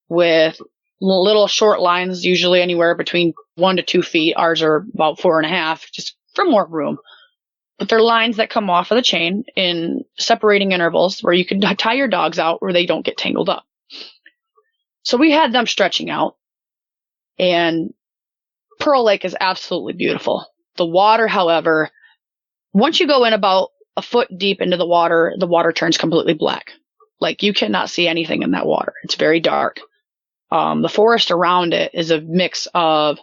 with little short lines, usually anywhere between 1 to 2 feet. Ours are about 4.5, just for more room. But they're lines that come off of the chain in separating intervals where you can tie your dogs out where they don't get tangled up. So we had them stretching out, and Pearl Lake is absolutely beautiful. The water, however, once you go in about a foot deep into the water turns completely black. Like, you cannot see anything in that water. It's very dark. The forest around it is a mix of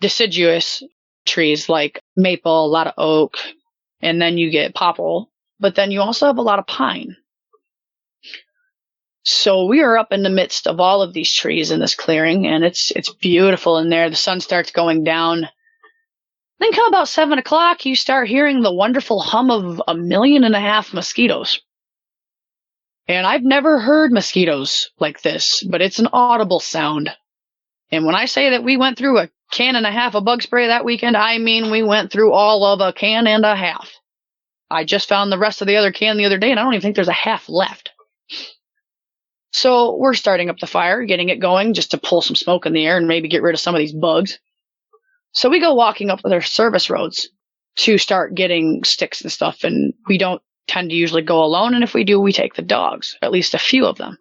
deciduous trees like maple, a lot of oak, and then you get popple, but then you also have a lot of pine. So we are up in the midst of all of these trees in this clearing, and it's beautiful in there. The sun starts going down. Then come about 7 o'clock, you start hearing the wonderful hum of 1.5 million mosquitoes. And I've never heard mosquitoes like this, but it's an audible sound. And when I say that we went through 1.5 cans of bug spray that weekend, I mean we went through all of 1.5 cans. I just found the rest of the other can the other day, and I don't even think there's a half left. So we're starting up the fire, getting it going just to pull some smoke in the air and maybe get rid of some of these bugs. So we go walking up their service roads to start getting sticks and stuff, and we don't tend to usually go alone, and if we do, we take the dogs, at least a few of them.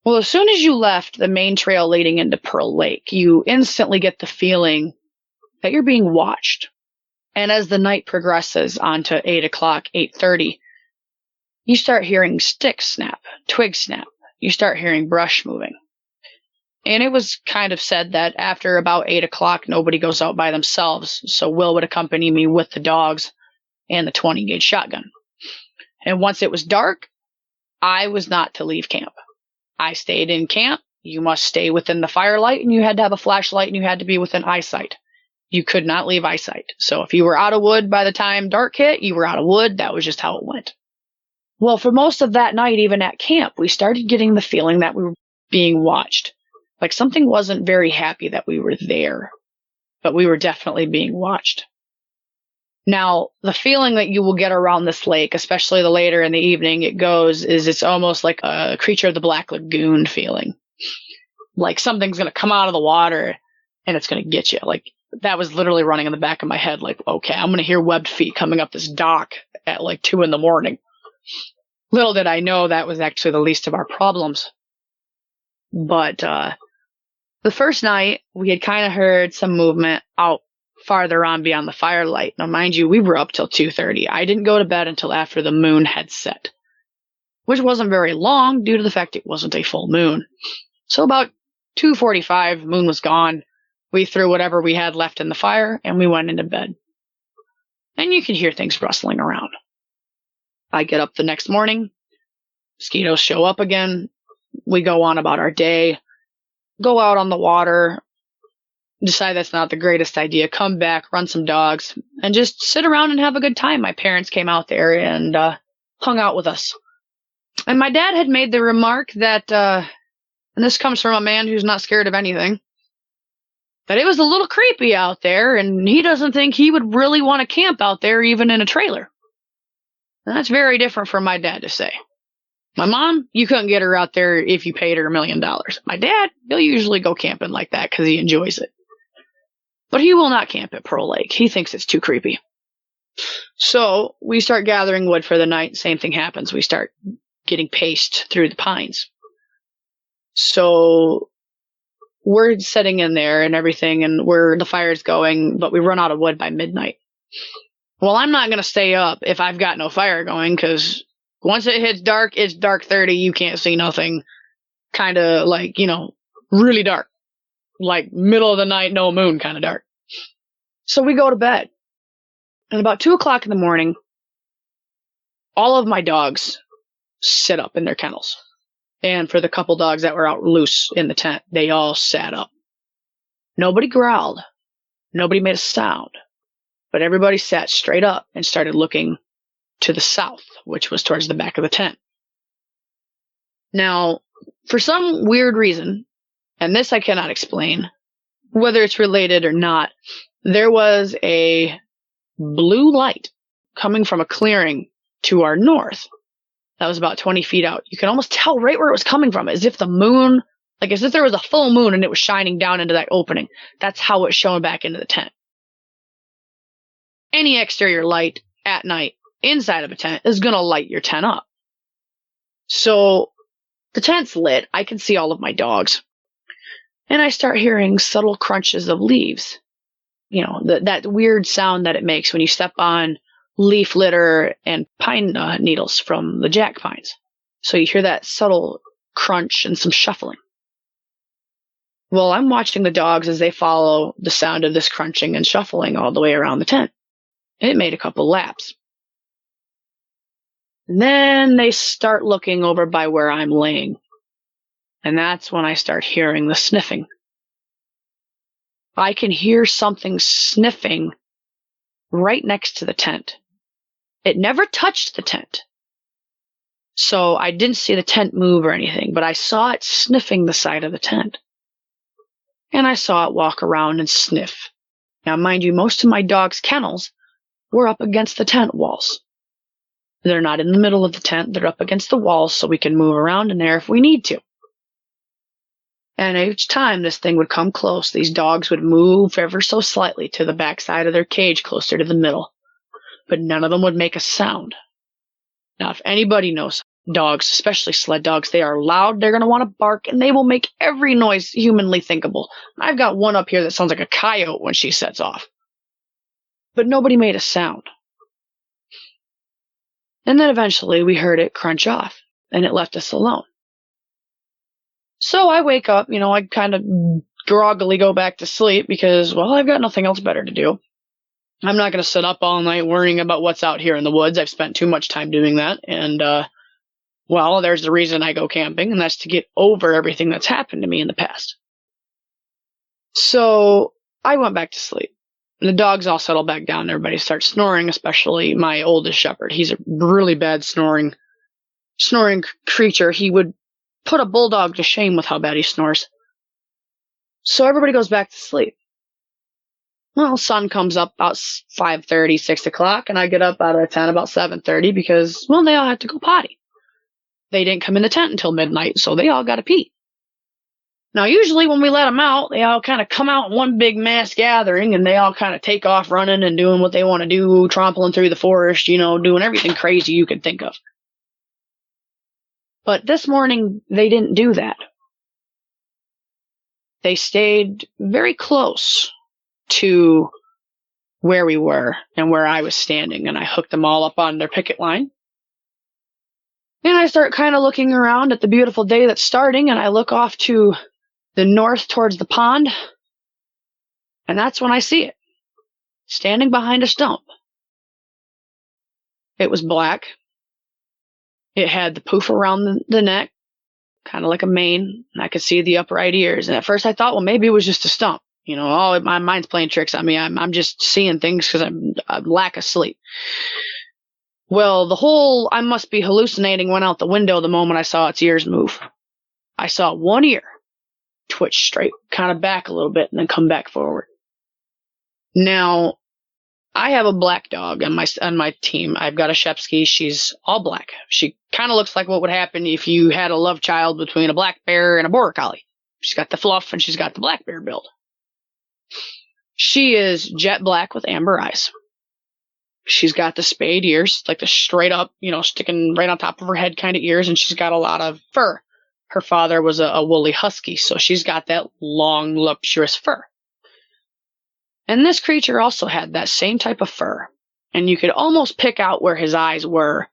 Well, as soon as you left the main trail leading into Pearl Lake, you instantly get the feeling that you're being watched. And as the night progresses onto 8 o'clock, 8:30, you start hearing sticks snap, twigs snap. You start hearing brush moving. And it was kind of said that after about 8 o'clock, nobody goes out by themselves. So Will would accompany me with the dogs and the 20-gauge shotgun. And once it was dark, I was not to leave camp. I stayed in camp. You must stay within the firelight, and you had to have a flashlight, and you had to be within eyesight. You could not leave eyesight. So if you were out of wood by the time dark hit, you were out of wood. That was just how it went. Well, for most of that night, even at camp, we started getting the feeling that we were being watched. Like something wasn't very happy that we were there, but we were definitely being watched. Now, the feeling that you will get around this lake, especially the later in the evening it goes, is it's almost like a Creature of the Black Lagoon feeling. Like something's going to come out of the water and it's going to get you. Like that was literally running in the back of my head. Like, okay, I'm going to hear webbed feet coming up this dock at like 2 a.m. Little did I know that was actually the least of our problems. But the first night, we had kind of heard some movement out farther on beyond the firelight. Now, mind you, we were up till 2:30. I didn't go to bed until after the moon had set, which wasn't very long due to the fact it wasn't a full moon. So about 2:45, moon was gone. We threw whatever we had left in the fire, and we went into bed. And you could hear things rustling around. I get up the next morning. Mosquitoes show up again. We go on about our day. Go out on the water. Decide that's not the greatest idea. Come back, run some dogs, and just sit around and have a good time. My parents came out there and hung out with us. And my dad had made the remark that, and this comes from a man who's not scared of anything, that it was a little creepy out there, and he doesn't think he would really want to camp out there even in a trailer. And that's very different for my dad to say. My mom, you couldn't get her out there if you paid her $1 million. My dad, he'll usually go camping like that because he enjoys it. But he will not camp at Pearl Lake. He thinks it's too creepy. So we start gathering wood for the night. Same thing happens. We start getting paced through the pines. So we're sitting in there and everything, and the fire's going, but we run out of wood by midnight. Well, I'm not going to stay up if I've got no fire going, because once it hits dark, it's dark 30. You can't see nothing. Kind of like, really dark. Like middle of the night, no moon kind of dark. So we go to bed. And about 2 o'clock in the morning, all of my dogs sit up in their kennels. And for the couple dogs that were out loose in the tent, they all sat up. Nobody growled. Nobody made a sound. But everybody sat straight up and started looking to the south, which was towards the back of the tent. Now, for some weird reason, and this I cannot explain, whether it's related or not, there was a blue light coming from a clearing to our north that was about 20 feet out. You can almost tell right where it was coming from, as if the moon, like as if there was a full moon and it was shining down into that opening. That's how it shone back into the tent. Any exterior light at night inside of a tent is going to light your tent up. So the tent's lit. I can see all of my dogs. And I start hearing subtle crunches of leaves. That weird sound that it makes when you step on leaf litter and pine needles from the jack pines. So you hear that subtle crunch and some shuffling. Well, I'm watching the dogs as they follow the sound of this crunching and shuffling all the way around the tent. It made a couple laps. And then they start looking over by where I'm laying. And that's when I start hearing the sniffing. I can hear something sniffing right next to the tent. It never touched the tent. So I didn't see the tent move or anything, but I saw it sniffing the side of the tent. And I saw it walk around and sniff. Now, mind you, most of my dogs' kennels were up against the tent walls. They're not in the middle of the tent. They're up against the walls so we can move around in there if we need to. And each time this thing would come close, these dogs would move ever so slightly to the backside of their cage closer to the middle. But none of them would make a sound. Now, if anybody knows dogs, especially sled dogs, they are loud, they're going to want to bark, and they will make every noise humanly thinkable. I've got one up here that sounds like a coyote when she sets off. But nobody made a sound. And then eventually we heard it crunch off, and it left us alone. So I wake up, I kind of groggily go back to sleep because, well, I've got nothing else better to do. I'm not going to sit up all night worrying about what's out here in the woods. I've spent too much time doing that. And, well, there's the reason I go camping, and that's to get over everything that's happened to me in the past. So I went back to sleep. The dogs all settle back down. Everybody starts snoring, especially my oldest shepherd. He's a really bad snoring creature. He would put a bulldog to shame with how bad he snores. So everybody goes back to sleep. Well, sun comes up about 5:30, 6 o'clock, and I get up out of the tent about 7:30 because, well, they all had to go potty. They didn't come in the tent until midnight, so they all got to pee. Now, usually when we let them out, they all kind of come out in one big mass gathering, and they all kind of take off running and doing what they want to do, trampling through the forest, doing everything crazy you could think of. But this morning, they didn't do that. They stayed very close to where we were and where I was standing, and I hooked them all up on their picket line. And I start kind of looking around at the beautiful day that's starting, and I look off to the north towards the pond, and that's when I see it, standing behind a stump. It was black. It had the poof around the neck, kind of like a mane, and I could see the upright ears. And at first I thought, well, maybe it was just a stump. My mind's playing tricks on me. I'm just seeing things because I lack of sleep. Well, the whole I must be hallucinating went out the window the moment I saw its ears move. I saw one ear twitch straight, kind of back a little bit, and then come back forward. Now, I have a black dog on my team. I've got a Shepsky. She's all black. She kind of looks like what would happen if you had a love child between a black bear and a border collie. She's got the fluff and she's got the black bear build. She is jet black with amber eyes. She's got the spade ears, like the straight up, sticking right on top of her head kind of ears, and she's got a lot of fur. Her father was a woolly husky, so she's got that long, luxurious fur. And this creature also had that same type of fur, and you could almost pick out where his eyes were,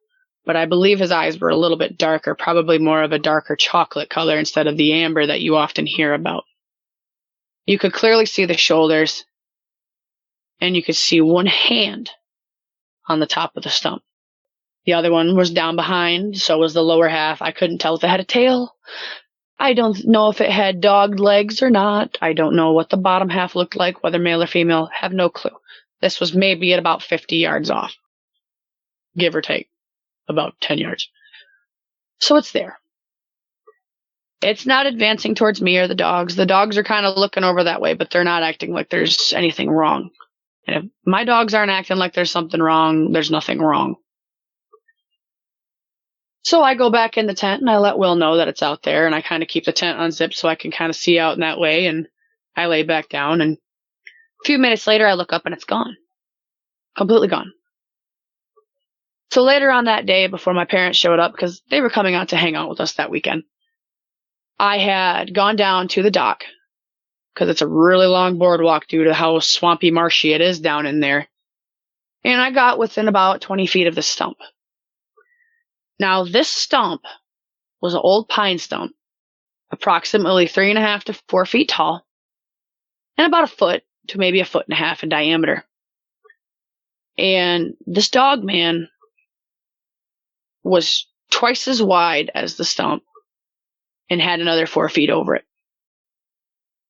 but I believe his eyes were a little bit darker, probably more of a darker chocolate color instead of the amber that you often hear about. You could clearly see the shoulders, and you could see one hand on the top of the stump. The other one was down behind, so was the lower half. I couldn't tell if it had a tail. I don't know if it had dog legs or not. I don't know what the bottom half looked like, whether male or female. Have no clue. This was maybe at about 50 yards off, give or take, about 10 yards. So it's there. It's not advancing towards me or the dogs. The dogs are kind of looking over that way, but they're not acting like there's anything wrong. And if my dogs aren't acting like there's something wrong, there's nothing wrong. So I go back in the tent and I let Will know that it's out there, and I kind of keep the tent unzipped so I can kind of see out in that way, and I lay back down, and a few minutes later I look up and it's gone. Completely gone. So later on that day, before my parents showed up, because they were coming out to hang out with us that weekend, I had gone down to the dock, because it's a really long boardwalk due to how swampy, marshy it is down in there. And I got within about 20 feet of the stump. Now, this stump was an old pine stump, approximately 3.5 to 4 feet tall, and about 1 foot to maybe 1.5 feet in diameter. And this Dogman was twice as wide as the stump and had another 4 feet over it,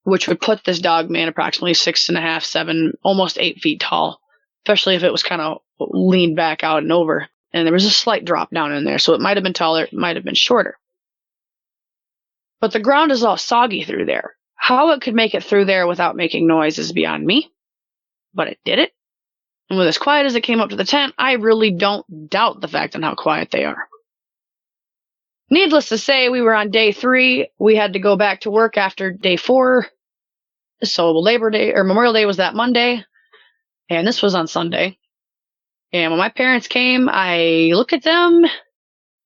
which would put this Dogman approximately 6.5, 7, almost 8 feet tall, especially if it was kind of leaned back out and over. And there was a slight drop down in there, so it might have been taller, it might have been shorter. But the ground is all soggy through there. How it could make it through there without making noise is beyond me, but it did it. And with as quiet as it came up to the tent, I really don't doubt the fact on how quiet they are. Needless to say, we were on day 3. We had to go back to work after day 4. So Labor Day or Memorial Day was that Monday, and this was on Sunday. And when my parents came, I look at them.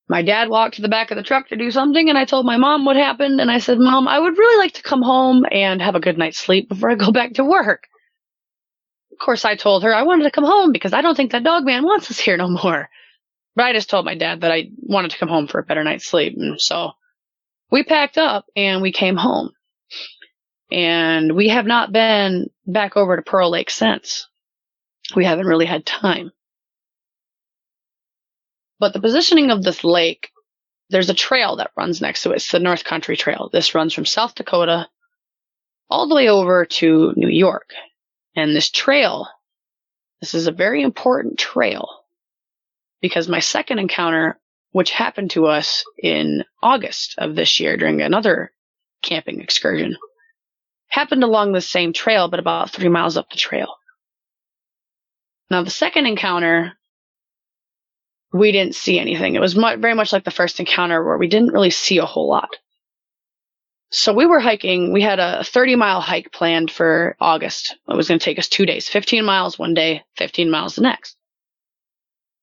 My dad walked to the back of the truck to do something, and I told my mom what happened, and I said, Mom, I would really like to come home and have a good night's sleep before I go back to work. Of course, I told her I wanted to come home because I don't think that Dogman wants us here no more. But I just told my dad that I wanted to come home for a better night's sleep. And so we packed up and we came home. And we have not been back over to Pearl Lake since. We haven't really had time. But the positioning of this lake, there's a trail that runs next to it. It's the North Country Trail. This runs from South Dakota all the way over to New York. And this trail, this is a very important trail because my second encounter, which happened to us in August of this year during another camping excursion, happened along the same trail, but about 3 miles up the trail. Now, the second encounter, we didn't see anything. It was very much like the first encounter where we didn't really see a whole lot. So we were hiking. We had a 30-mile hike planned for August. It was going to take us 2 days, 15 miles one day, 15 miles the next.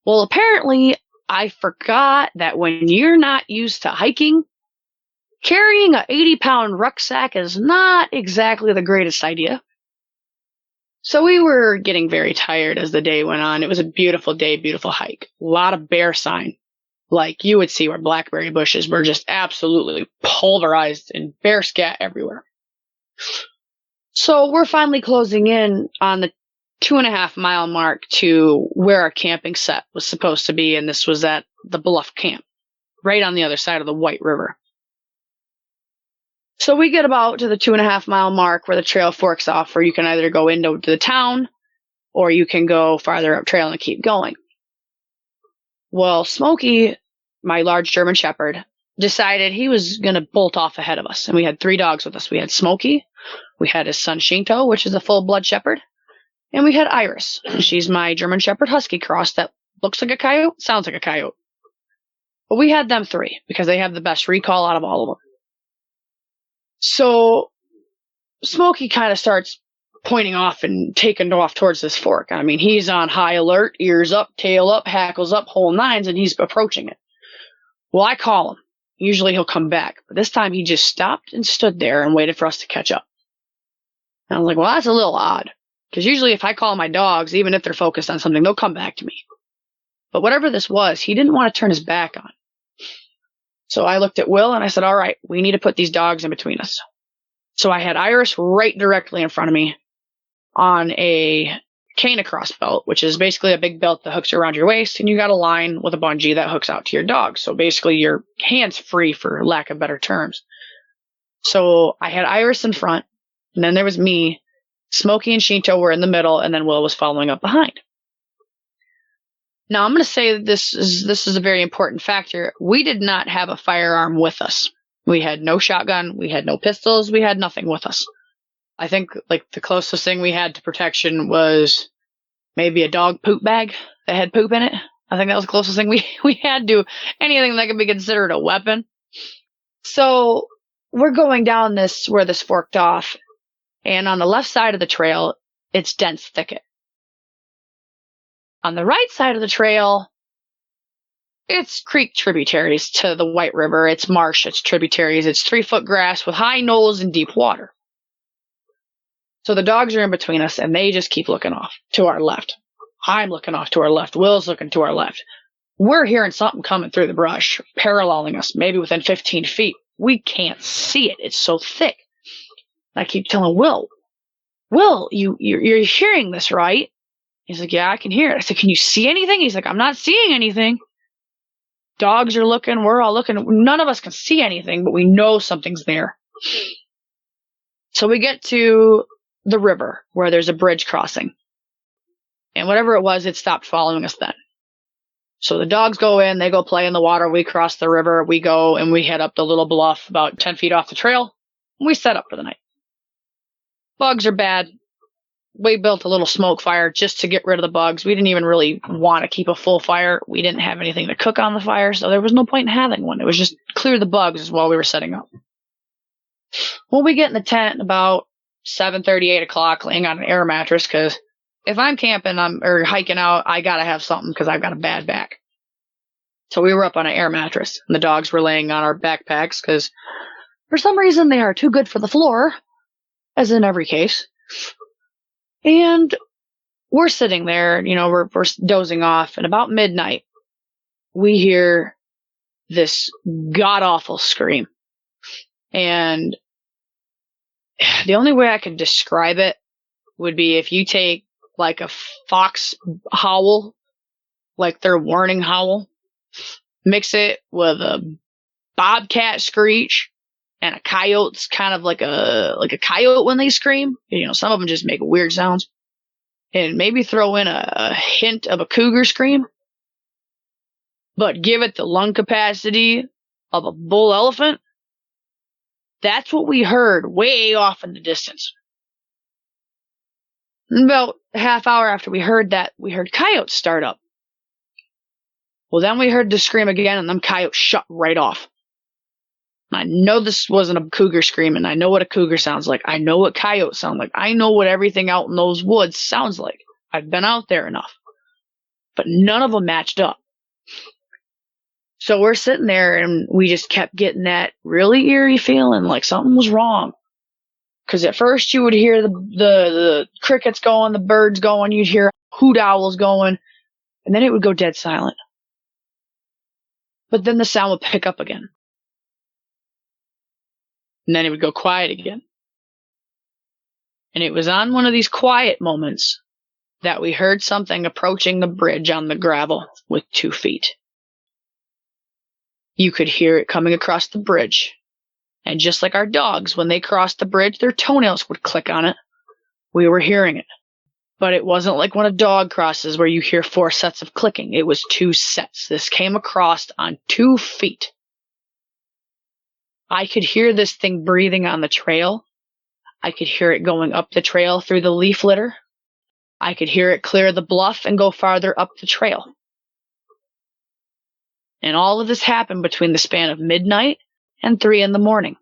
Well, apparently, I forgot that when you're not used to hiking, carrying a 80-pound rucksack is not exactly the greatest idea. So we were getting very tired as the day went on. It was a beautiful day, beautiful hike. A lot of bear sign. Like you would see where blackberry bushes were just absolutely pulverized and bear scat everywhere. So we're finally closing in on the 2.5 mile mark to where our camping set was supposed to be, and this was at the Bluff Camp, right on the other side of the White River. So we get about to the 2.5 mile mark where the trail forks off, where you can either go into the town or you can go farther up trail and keep going. Well, Smokey, my large German Shepherd, decided he was going to bolt off ahead of us. And we had 3 dogs with us. We had Smokey, we had his son Shinto, which is a full-blood Shepherd, and we had Iris. She's my German Shepherd Husky cross that looks like a coyote, sounds like a coyote. But we had them 3 because they have the best recall out of all of them. So Smokey kind of starts pointing off and taking off towards this fork. I mean, he's on high alert, ears up, tail up, hackles up, whole nines, and he's approaching it. Well, I call him. Usually he'll come back, but this time he just stopped and stood there and waited for us to catch up. And I was like, well, that's a little odd, because usually if I call my dogs, even if they're focused on something, they'll come back to me. But whatever this was, he didn't want to turn his back on. So I looked at Will and I said, all right, we need to put these dogs in between us. So I had Iris right directly in front of me on a cane across belt, which is basically a big belt that hooks around your waist, and you got a line with a bungee that hooks out to your dog. So basically your hands free, for lack of better terms. So I had Iris in front, and then there was me. Smokey and Shinto were in the middle, and then Will was following up behind. Now, I'm going to say that this is a very important factor. We did not have a firearm with us. We had no shotgun. We had no pistols. We had nothing with us. I think like the closest thing we had to protection was maybe a dog poop bag that had poop in it. I think that was the closest thing we had to anything that could be considered a weapon. So we're going down this where this forked off, and on the left side of the trail, it's dense thicket. On the right side of the trail, it's creek tributaries to the White River. It's marsh, it's tributaries, it's 3-foot grass with high knolls and deep water. So the dogs are in between us, and they just keep looking off to our left. I'm looking off to our left. Will's looking to our left. We're hearing something coming through the brush, paralleling us, maybe within 15 feet. We can't see it. It's so thick. I keep telling Will, you're hearing this, right? He's like, yeah, I can hear it. I said, can you see anything? He's like, I'm not seeing anything. Dogs are looking. We're all looking. None of us can see anything, but we know something's there. So we get to the river where there's a bridge crossing. And whatever it was, it stopped following us then. So the dogs go in, they go play in the water. We cross the river. We go and we head up the little bluff about 10 feet off the trail. We set up for the night. Bugs are bad. we built a little smoke fire just to get rid of the bugs. We didn't even really want to keep a full fire. We didn't have anything to cook on the fire, so there was no point in having one. It was just clear the bugs while we were setting up. Well, we get in the tent about 7:30, 8 o'clock, laying on an air mattress, because if I'm camping or hiking out, I got to have something because I've got a bad back. So we were up on an air mattress, and the dogs were laying on our backpacks because for some reason they are too good for the floor, as in every case. And we're sitting there, we're dozing off, and about midnight, we hear this god-awful scream. And the only way I could describe it would be if you take like a fox howl, like their warning howl, mix it with a bobcat screech and a coyote's kind of like a coyote when they scream. Some of them just make weird sounds. And maybe throw in a hint of a cougar scream, but give it the lung capacity of a bull elephant. That's what we heard way off in the distance. And about a half hour after we heard that, we heard coyotes start up. Well, then we heard the scream again, and them coyotes shut right off. I know this wasn't a cougar scream, and I know what a cougar sounds like. I know what coyotes sound like. I know what everything out in those woods sounds like. I've been out there enough. But none of them matched up. So we're sitting there, and we just kept getting that really eerie feeling like something was wrong. Because at first you would hear the crickets going, the birds going, you'd hear hoot owls going, and then it would go dead silent. But then the sound would pick up again. And then it would go quiet again. And it was on one of these quiet moments that we heard something approaching the bridge on the gravel with 2 feet. You could hear it coming across the bridge. And just like our dogs, when they crossed the bridge, their toenails would click on it. We were hearing it. But it wasn't like when a dog crosses where you hear 4 sets of clicking. It was 2 sets. This came across on 2 feet. I could hear this thing breathing on the trail. I could hear it going up the trail through the leaf litter. I could hear it clear the bluff and go farther up the trail. And all of this happened between the span of midnight and 3 in the morning.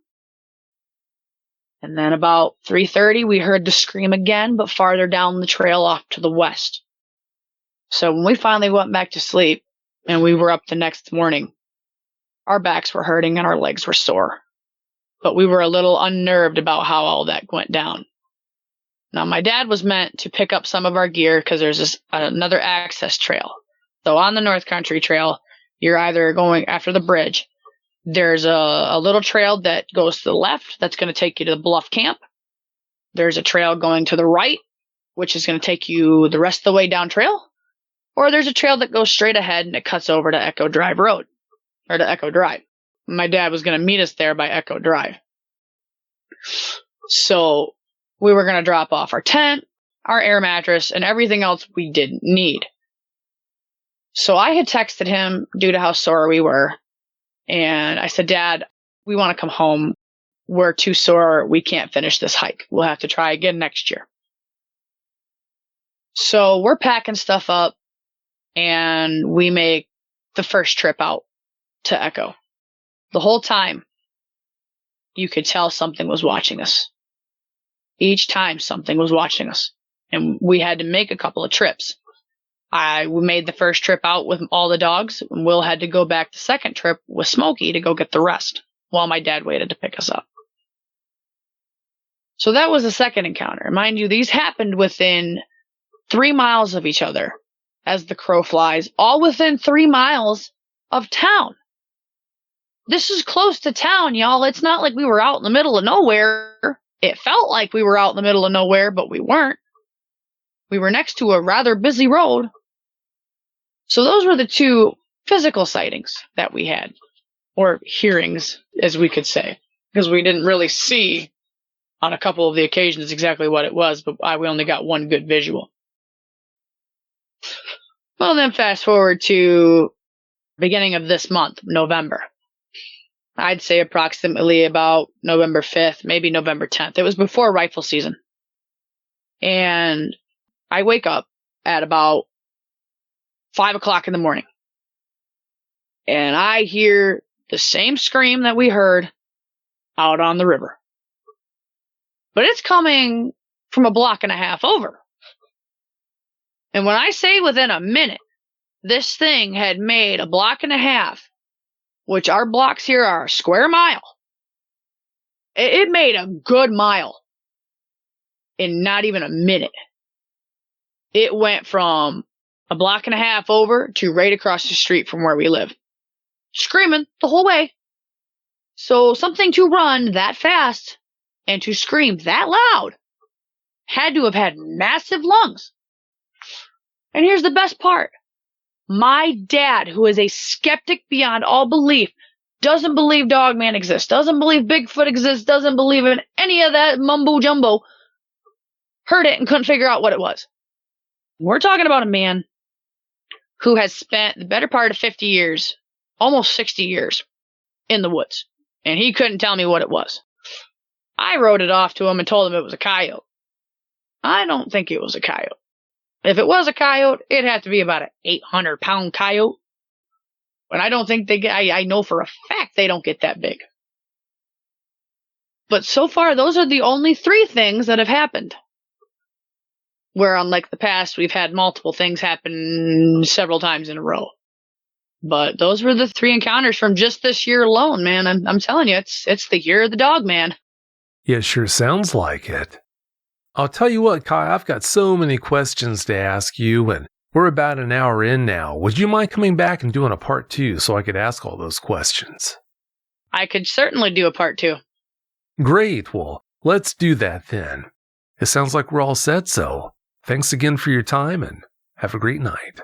And then about 3:30, we heard the scream again, but farther down the trail off to the west. So when we finally went back to sleep and we were up the next morning, our backs were hurting and our legs were sore. But we were a little unnerved about how all that went down. Now, my dad was meant to pick up some of our gear because there's another access trail. So on the North Country Trail, you're either going after the bridge. There's a little trail that goes to the left that's going to take you to the Bluff Camp. There's a trail going to the right, which is going to take you the rest of the way down trail. Or there's a trail that goes straight ahead and it cuts over to Echo Drive Road. Or to Echo Drive. My dad was going to meet us there by Echo Drive. So we were going to drop off our tent, our air mattress, and everything else we didn't need. So I had texted him due to how sore we were. And I said, Dad, we want to come home. We're too sore. We can't finish this hike. We'll have to try again next year. So we're packing stuff up and we make the first trip out to Echo. The whole time, you could tell something was watching us. Each time something was watching us. And we had to make a couple of trips. We made the first trip out with all the dogs, and Will had to go back the second trip with Smokey to go get the rest, while my dad waited to pick us up. So that was the second encounter. Mind you, these happened within 3 miles of each other, as the crow flies, all within 3 miles of town. This is close to town, y'all. It's not like we were out in the middle of nowhere. It felt like we were out in the middle of nowhere, but we weren't. We were next to a rather busy road. So those were the 2 physical sightings that we had, or hearings, as we could say, because we didn't really see on a couple of the occasions exactly what it was, but we only got one good visual. Well, then fast forward to beginning of this month, November. I'd say approximately about November 5th, maybe November 10th. It was before rifle season. And I wake up at about 5 o'clock in the morning. And I hear the same scream that we heard out on the river. But it's coming from a block and a half over. And when I say within a minute, this thing had made a block and a half, which our blocks here are a square mile. It made a good mile in not even a minute. It went from a block and a half over to right across the street from where we live. Screaming the whole way. So something to run that fast and to scream that loud had to have had massive lungs. And here's the best part. My dad, who is a skeptic beyond all belief, doesn't believe Dogman exists, doesn't believe Bigfoot exists, doesn't believe in any of that mumbo jumbo, heard it and couldn't figure out what it was. We're talking about a man who has spent the better part of 50 years, almost 60 years, in the woods. And he couldn't tell me what it was. I wrote it off to him and told him it was a coyote. I don't think it was a coyote. If it was a coyote, it'd have to be about an 800-pound coyote. But I don't think they get, I know for a fact they don't get that big. But so far, those are the only 3 things that have happened. Where unlike the past, we've had multiple things happen several times in a row. But those were the 3 encounters from just this year alone, man. I'm telling you, it's the year of the Dogman. Yeah, it sure sounds like it. I'll tell you what, Kai, I've got so many questions to ask you, and we're about an hour in now. Would you mind coming back and doing a part 2 so I could ask all those questions? I could certainly do a part 2. Great. Well, let's do that then. It sounds like we're all set, so thanks again for your time and have a great night.